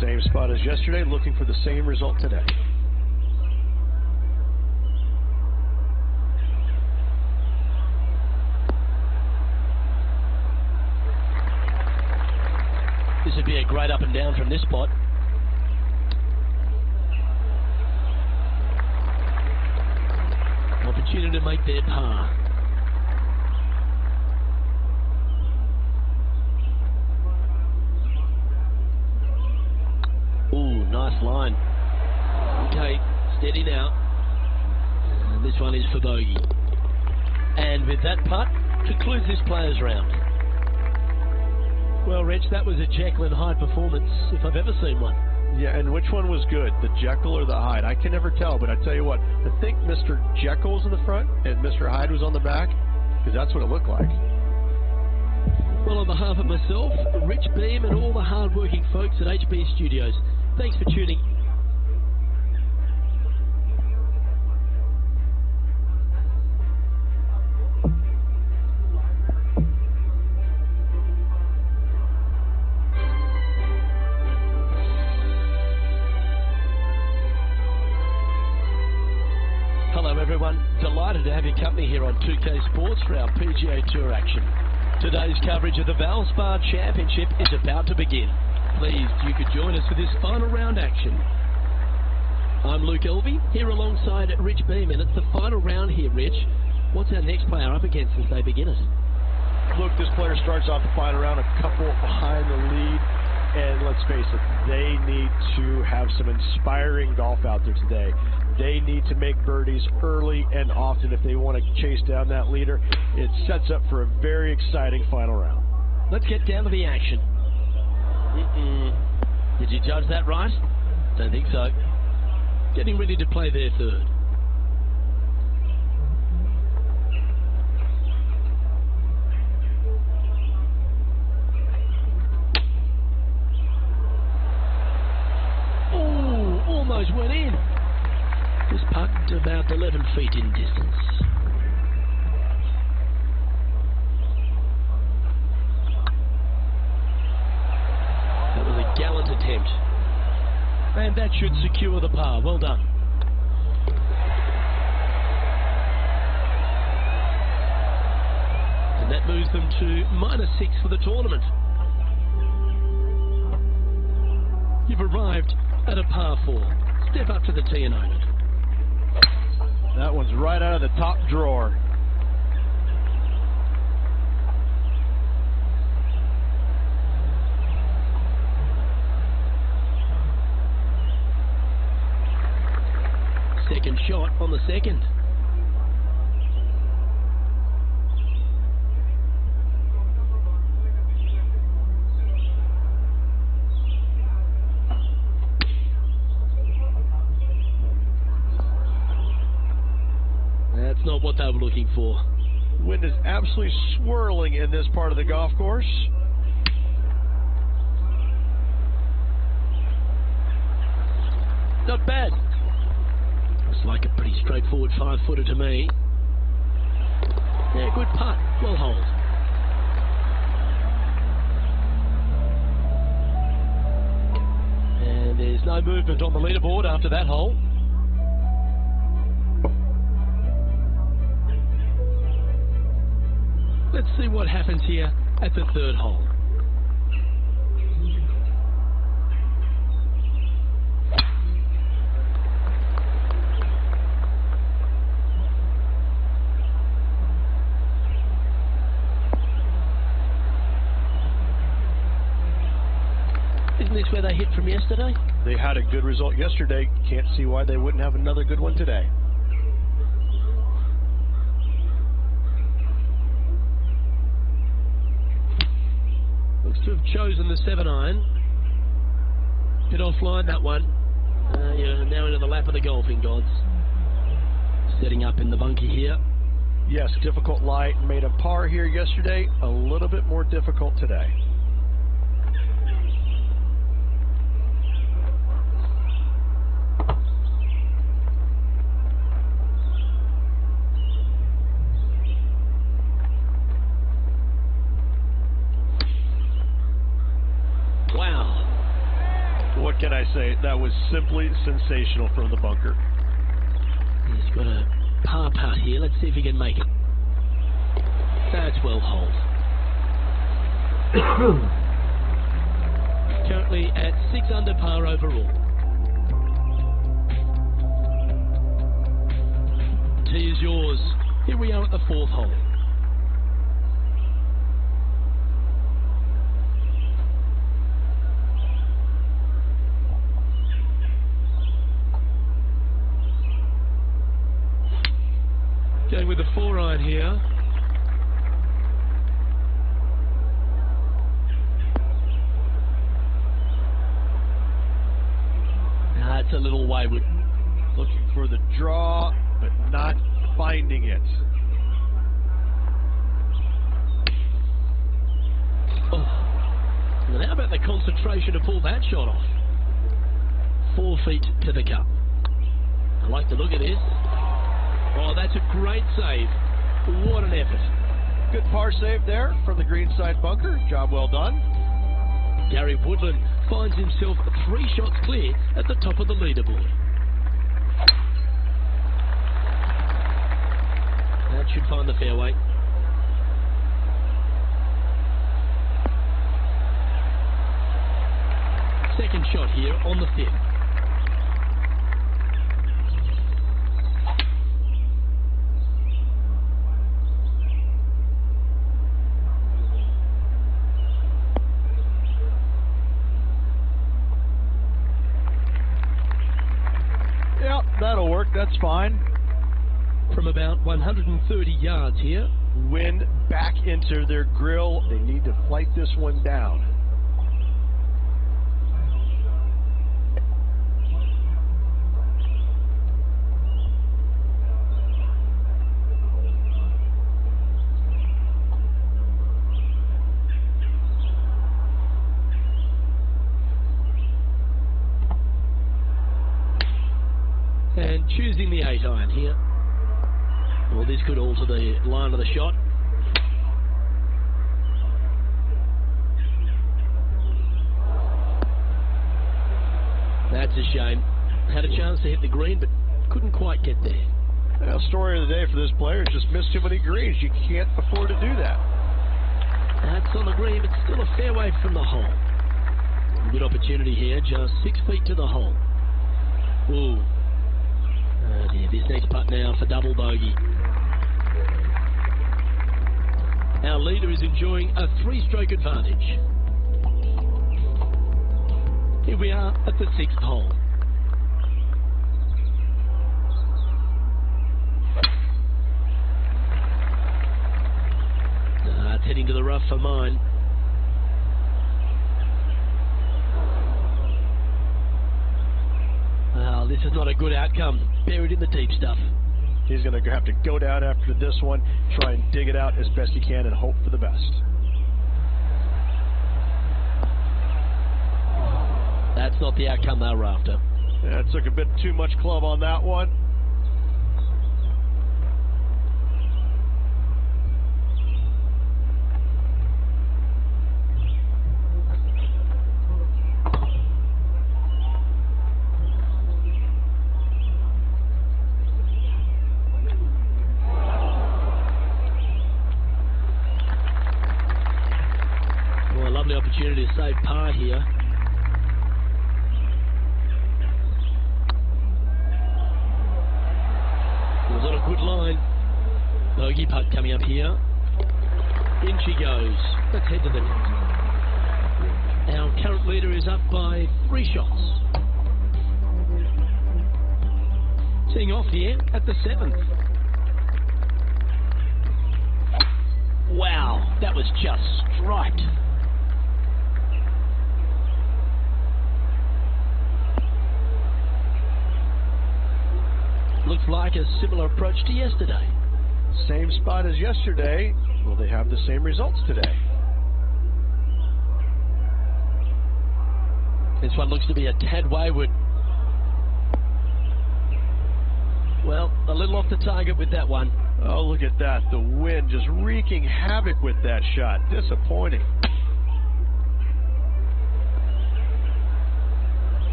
Same spot as yesterday, looking for the same result today. This would be a great up and down from this spot. Opportunity to make their par. Ooh, nice line. Okay, steady now. And this one is for bogey. And with that putt, concludes this player's round. Well, Reg, that was a Jekyll and Hyde performance, if I've ever seen one. Yeah, and which one was good, the Jekyll or the Hyde? I can never tell, but I tell you what, I think Mr. Jekyll was in the front and Mr. Hyde was on the back, because that's what it looked like. Well, on behalf of myself, Rich Beam, and all the hard-working folks at HB Studios, thanks for tuning. Hello everyone, delighted to have your company here on 2K Sports for our PGA Tour action. Today's coverage of the Valspar Championship is about to begin. Pleased you could join us for this final round action. I'm Luke Elvey, here alongside Rich Beam, and it's the final round here, Rich. What's our next player up against as they begin it? Look, this player starts off the final round a couple behind the lead, and let's face it, they need to have some inspiring golf out there today. They need to make birdies early and often if they want to chase down that leader. It sets up for a very exciting final round. Let's get down to the action. Did you judge that right? Don't think so. Getting ready to play their third. almost went in. This putt about 11 feet in distance. That was a gallant attempt. And that should secure the par. Well done. And that moves them to -6 for the tournament. You've arrived at a par 4. Step up to the tee and own it. That one's right out of the top drawer. Second shot on the second. That's not what they were looking for. Wind is absolutely swirling in this part of the golf course. Not bad. Looks like a pretty straightforward 5-footer to me. Yeah, good putt. Well hold. And there's no movement on the leaderboard after that hole. Let's see what happens here at the third hole. Isn't this where they hit from yesterday? They had a good result yesterday. Can't see why they wouldn't have another good one today. Looks to have chosen the 7-iron. Bit offline, that one. You're now into the lap of the golfing gods. Setting up in the bunker here. Yes, difficult lie. Made a par here yesterday. A little bit more difficult today. What can I say? That was simply sensational from the bunker. He's got a par putt here. Let's see if he can make it. That's well hold. Currently at 6 under par overall. Tee is yours. Here we are at the 4th hole. Going with the 4-iron here. That's a little wayward. Looking for the draw, but not finding it. Oh. And how about the concentration to pull that shot off? 4 feet to the cup. I like the look of this. Oh, that's a great save. What an effort. Good par save there from the greenside bunker. Job well done. Gary Woodland finds himself 3 shots clear at the top of the leaderboard. That should find the fairway. Second shot here on the 5th. That'll work, that's fine. From about 130 yards here. Wind back into their grill. They need to flight this one down. choosing the 8-iron here. Well, this could alter the line of the shot. That's a shame. Had a chance to hit the green, but couldn't quite get there. Well, story of the day for this player is just missed too many greens. You can't afford to do that. That's on the green, but still a fair way from the hole. Good opportunity here, just 6 feet to the hole. Ooh. Oh dear, this next putt now for double bogey. Our leader is enjoying a 3-stroke advantage. Here we are at the 6th hole. It's heading to the rough for mine. Well, this is not a good outcome. Buried in the deep stuff. He's going to have to go down after this one, try and dig it out as best he can and hope for the best. That's not the outcome they were after. Yeah, it took a bit too much club on that one. Opportunity to save par here. It was on a good line. Bogey putt coming up here. In she goes. Let's head to the net. Our current leader is up by 3 shots. Teeing off here at the 7th. Wow, that was just striped. Looks like a similar approach to yesterday. Same spot as yesterday. Will they have the same results today? This one looks to be a tad wayward. Well, a little off the target with that one. Oh, look at that. The wind just wreaking havoc with that shot. Disappointing.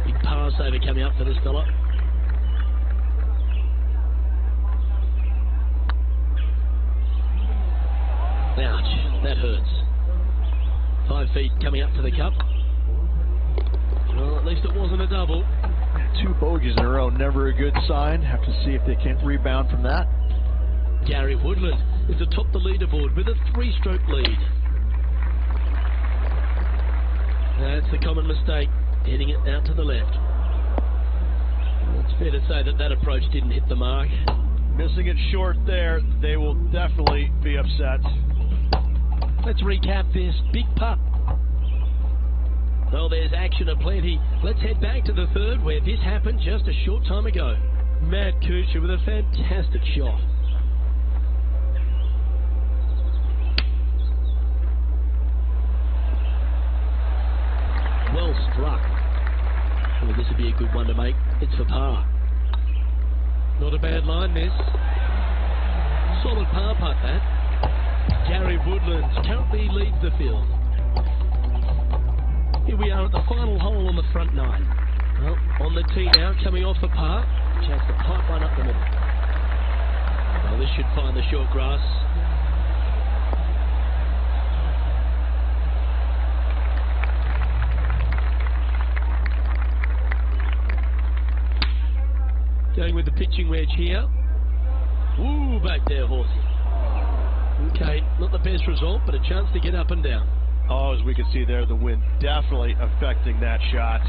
Big par saver coming up for this fella. Ouch, that hurts. 5 feet coming up for the cup. Well, at least it wasn't a double. 2 bogeys in a row, never a good sign. Have to see if they can rebound from that. Gary Woodland is atop the leaderboard with a 3-stroke lead. That's the common mistake, hitting it out to the left. Well, it's fair to say that that approach didn't hit the mark. Missing it short there, they will definitely be upset. Let's recap this big putt. Well, there's action aplenty. Let's head back to the 3rd, where this happened just a short time ago. Matt Kuchar with a fantastic shot. Well struck. Well, this would be a good one to make. It's for par. Not a bad line, this. Solid par putt, that. Gary Woodlands currently leads the field. Here we are at the final hole on the front 9. Well, on the tee now, coming off the par. Chance to pipe one up the middle. Well, this should find the short grass. Going with the pitching wedge here. Ooh, back there, horsey. Okay, not the best result, but a chance to get up and down. Oh, as we can see there, the wind definitely affecting that shot.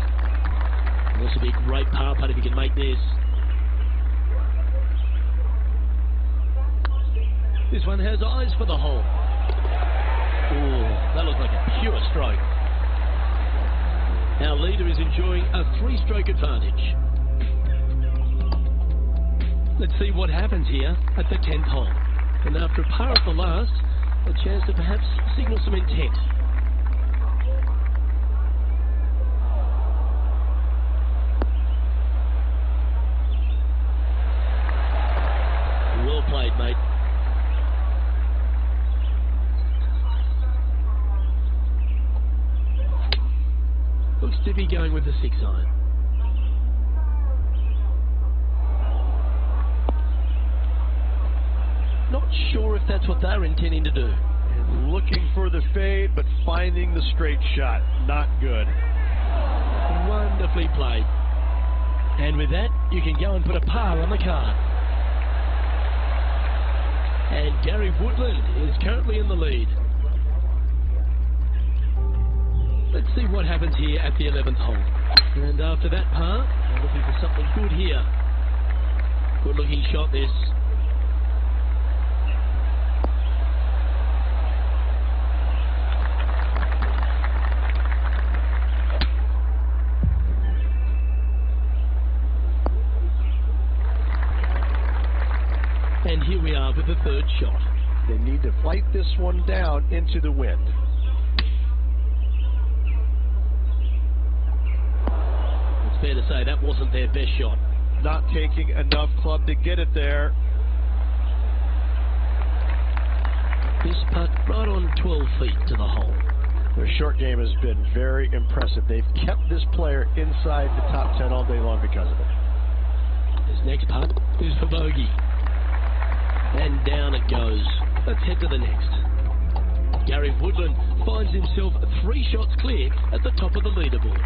This will be a great par putt if you can make this. This one has eyes for the hole. Ooh, that looks like a pure stroke. Our leader is enjoying a 3-stroke advantage. Let's see what happens here at the 10th hole. And after a par at the last, a chance to perhaps signal some intent. to be going with the 6-iron. Not sure if that's what they're intending to do. And looking for the fade, but finding the straight shot. Not good. Wonderfully played. And with that, you can go and put a par on the card. And Gary Woodland is currently in the lead. Let's see what happens here at the 11th hole. And after that par, we're looking for something good here. Good looking shot this. And here we are with the third shot. They need to fight this one down into the wind. It's fair to say that wasn't their best shot. Not taking enough club to get it there. This putt right on 12 feet to the hole. Their short game has been very impressive. They've kept this player inside the top 10 all day long because of it. This next putt is for bogey. And down it goes. Let's head to the next. Gary Woodland finds himself 3 shots clear at the top of the leaderboard.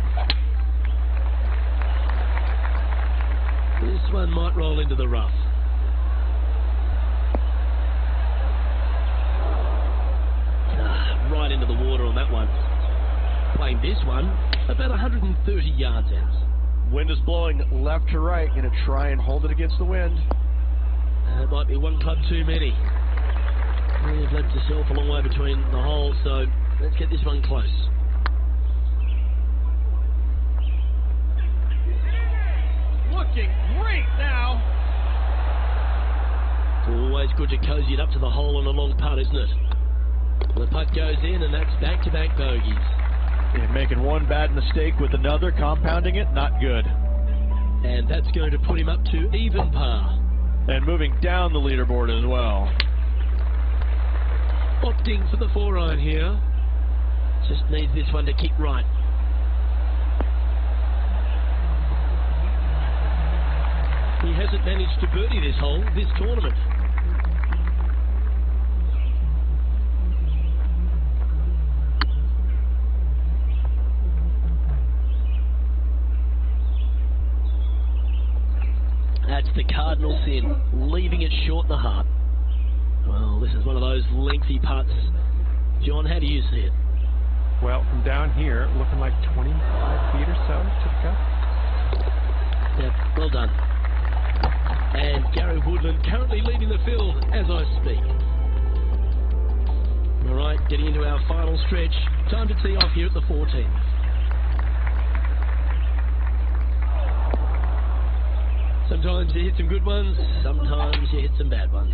This one might roll into the rough. Right into the water on that one. Playing this one about 130 yards out. Wind is blowing left to right. Going to try and hold it against the wind. That might be one club too many. You've left yourself a long way between the holes, so let's get this one close. Looking great now. It's always good to cozy it up to the hole on a long putt, isn't it? The putt goes in, and that's back-to-back bogeys. And making one bad mistake with another, compounding it, not good. And that's going to put him up to even par. And moving down the leaderboard as well. Opting for the 4-iron here. Just needs this one to kick right. He hasn't managed to birdie this hole, this tournament. That's the cardinal sin, leaving it short in the heart. Well, this is one of those lengthy putts. John, how do you see it? Well, from down here, looking like 25 feet or so to the cup. Yep, well done. And Gary Woodland currently leading the field as I speak. All right, getting into our final stretch. Time to tee off here at the 14th. Sometimes you hit some good ones, sometimes you hit some bad ones.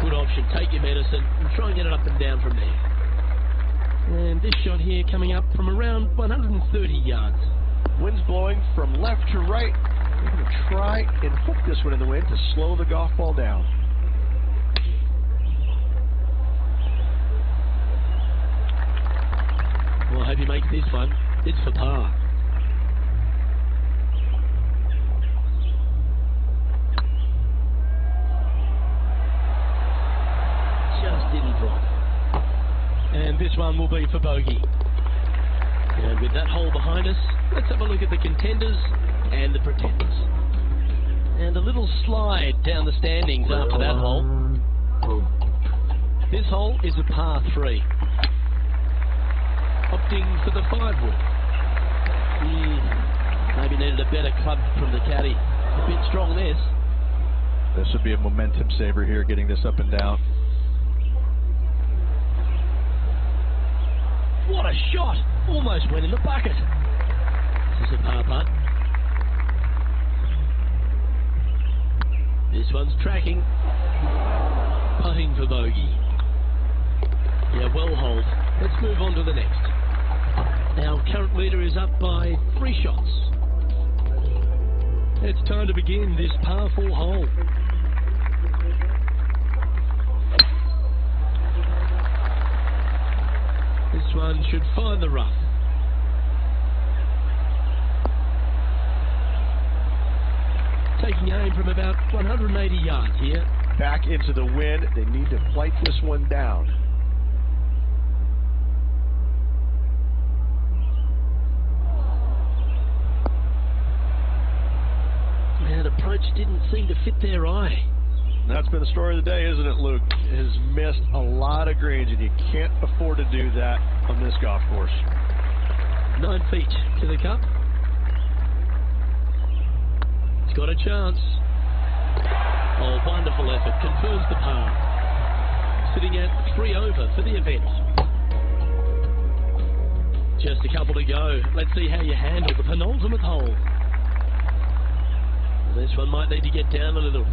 Good option, take your medicine and try and get it up and down from there. And this shot here coming up from around 130 yards. Wind's blowing from left to right. We're going to try and hook this one in the wind to slow the golf ball down. Well, I hope he makes this one. It's for par. Just didn't drop. And this one will be for bogey. And with that hole behind us, let's have a look at the contenders and the pretenders. And a little slide down the standings after that hole. This hole is a par 3. Opting for the 5-wood. Maybe needed a better club from the caddy. A bit strong this. This would be a momentum saver here, getting this up and down. What a shot! Almost went in the bucket. This is a par putt. This one's tracking. Putting for bogey. Yeah, well hold. Let's move on to the next. Our current leader is up by 3 shots. It's time to begin this par 4 hole. This one should find the rough. Taking aim from about 180 yards here. Back into the wind. They need to fight this one down. That approach didn't seem to fit their eye. That's been the story of the day, isn't it, Luke? Has missed a lot of greens, and you can't afford to do that on this golf course. 9 feet to the cup. He's got a chance. Oh, wonderful effort. Confirms the par. Sitting at 3 over for the event. Just a couple to go. Let's see how you handle the penultimate hole. This one might need to get down a little.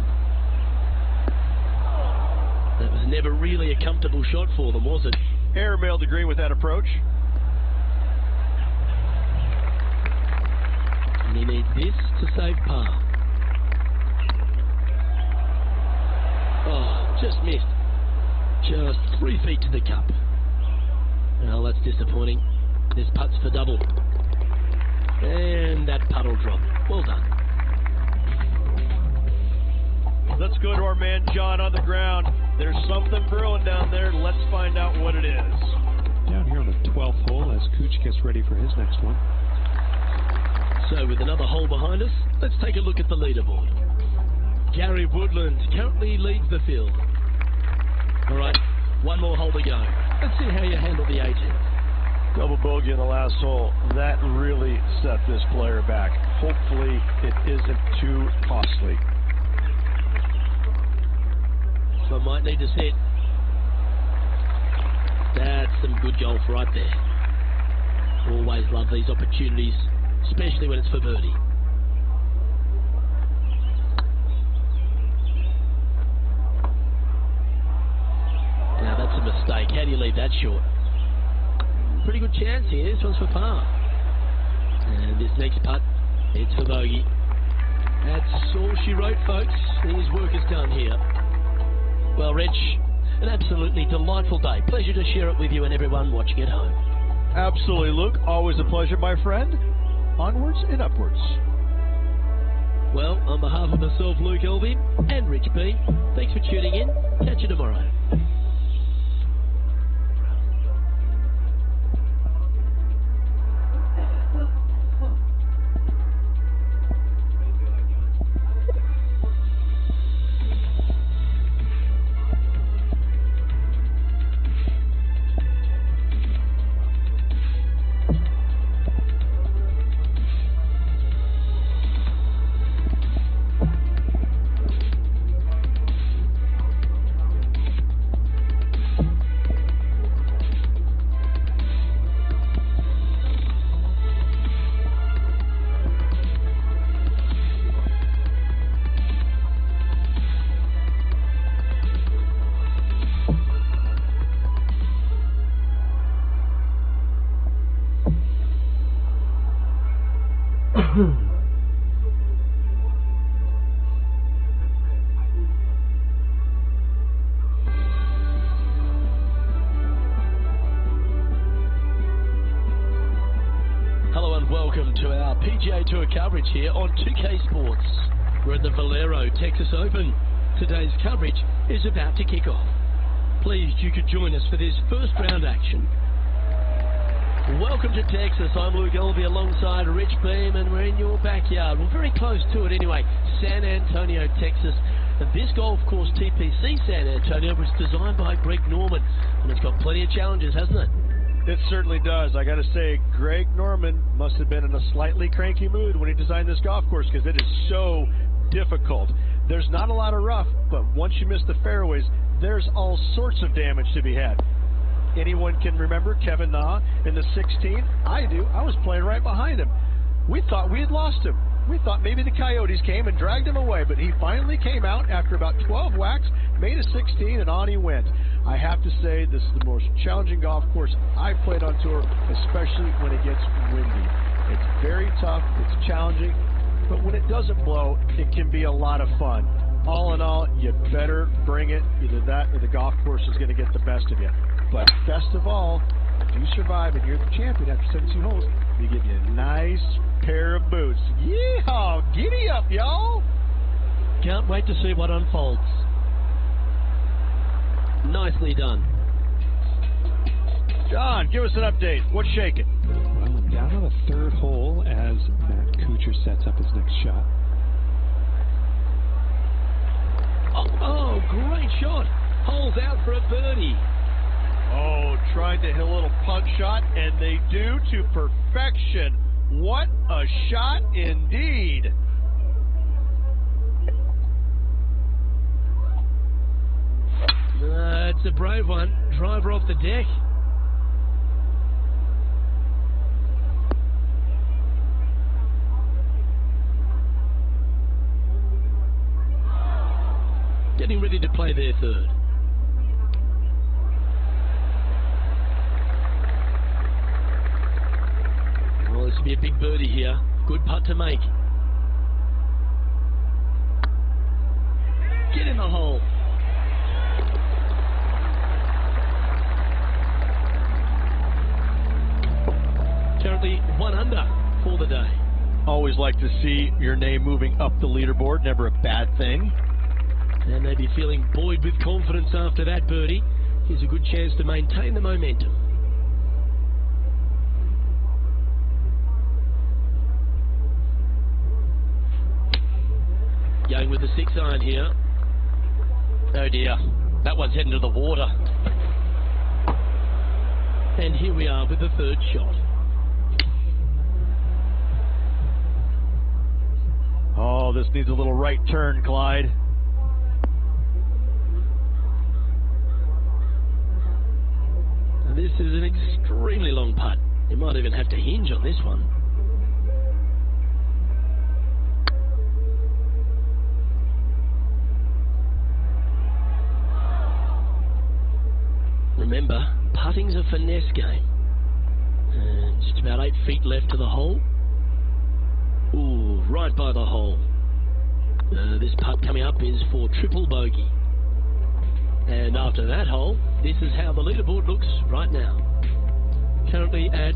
That was never really a comfortable shot for them, was it? Airmailed the green with that approach. And he needs this to save par. Oh, just missed. Just 3 feet to the cup. Well, that's disappointing. This putt's for double. And that putt will drop. Well done. Let's go to our man John on the ground. There's something brewing down there. Let's find out what it is. Down here on the 12th hole as Cooch gets ready for his next one. So with another hole behind us, let's take a look at the leaderboard. Gary Woodland currently leads the field. All right, one more hole to go. Let's see how you handle the 18th. Double bogey in the last hole. That really set this player back. Hopefully it isn't too costly. So I might need to sit. That's some good golf right there. Always love these opportunities, especially when it's for birdie. Now that's a mistake. How do you leave that short? Pretty good chance here. This one's for par. And this next putt, it's for bogey. That's all she wrote, folks. His work is done here. Well, Rich, an absolutely delightful day. Pleasure to share it with you and everyone watching at home. Absolutely, Luke. Always a pleasure, my friend. Onwards and upwards. Well, on behalf of myself, Luke Elvey, and Rich B, thanks for tuning in. Catch you tomorrow. Hello and welcome to our PGA Tour coverage here on 2K Sports. We're at the Valero Texas Open. Today's coverage is about to kick off. Pleased you could join us for this first round action. Welcome to Texas. I'm Luke Elvey alongside Rich Beam, and we're in your backyard. We're very close to it anyway, San Antonio, Texas. And this golf course, TPC San Antonio, was designed by Greg Norman, and it's got plenty of challenges, hasn't it? It certainly does. I got to say, Greg Norman must have been in a slightly cranky mood when he designed this golf course, because it is so difficult. There's not a lot of rough, but once you miss the fairways, there's all sorts of damage to be had. Anyone can remember Kevin Na in the 16? I do. I was playing right behind him. We thought we had lost him. We thought maybe the Coyotes came and dragged him away, but he finally came out after about 12 whacks, made a 16, and on he went. I have to say, this is the most challenging golf course I've played on tour, especially when it gets windy. It's very tough, it's challenging, but when it doesn't blow, it can be a lot of fun. All in all, you better bring it. Either that or the golf course is going to get the best of you. But best of all, If you survive and you're the champion after 17 holes, we give you a nice pair of boots. Yeehaw! Giddy up, y'all! Can't wait to see what unfolds. Nicely done. John, give us an update. What's shaking? Well, I'm down on the third hole as Matt Kuchar sets up his next shot. Oh, great shot. Holes out for a birdie. Oh, trying to hit a little punt shot, and they do to perfection. What a shot indeed. It's a brave one. Driver off the deck. Getting ready to play their third. Well, this will be a big birdie here. Good putt to make. Get in the hole. Currently 1 under for the day. Always like to see your name moving up the leaderboard. Never a bad thing. And they be feeling buoyed with confidence after that birdie. Here's a good chance to maintain the momentum. Going with the 6-iron here. Oh dear, that one's heading to the water. And here we are with the third shot. Oh, this needs a little right turn, Clyde. This is an extremely long putt. You might even have to hinge on this one. Remember, putting's a finesse game. And just about 8 feet left to the hole. Ooh, right by the hole. This putt coming up is for triple bogey. And after that hole, this is how the leaderboard looks right now. Currently at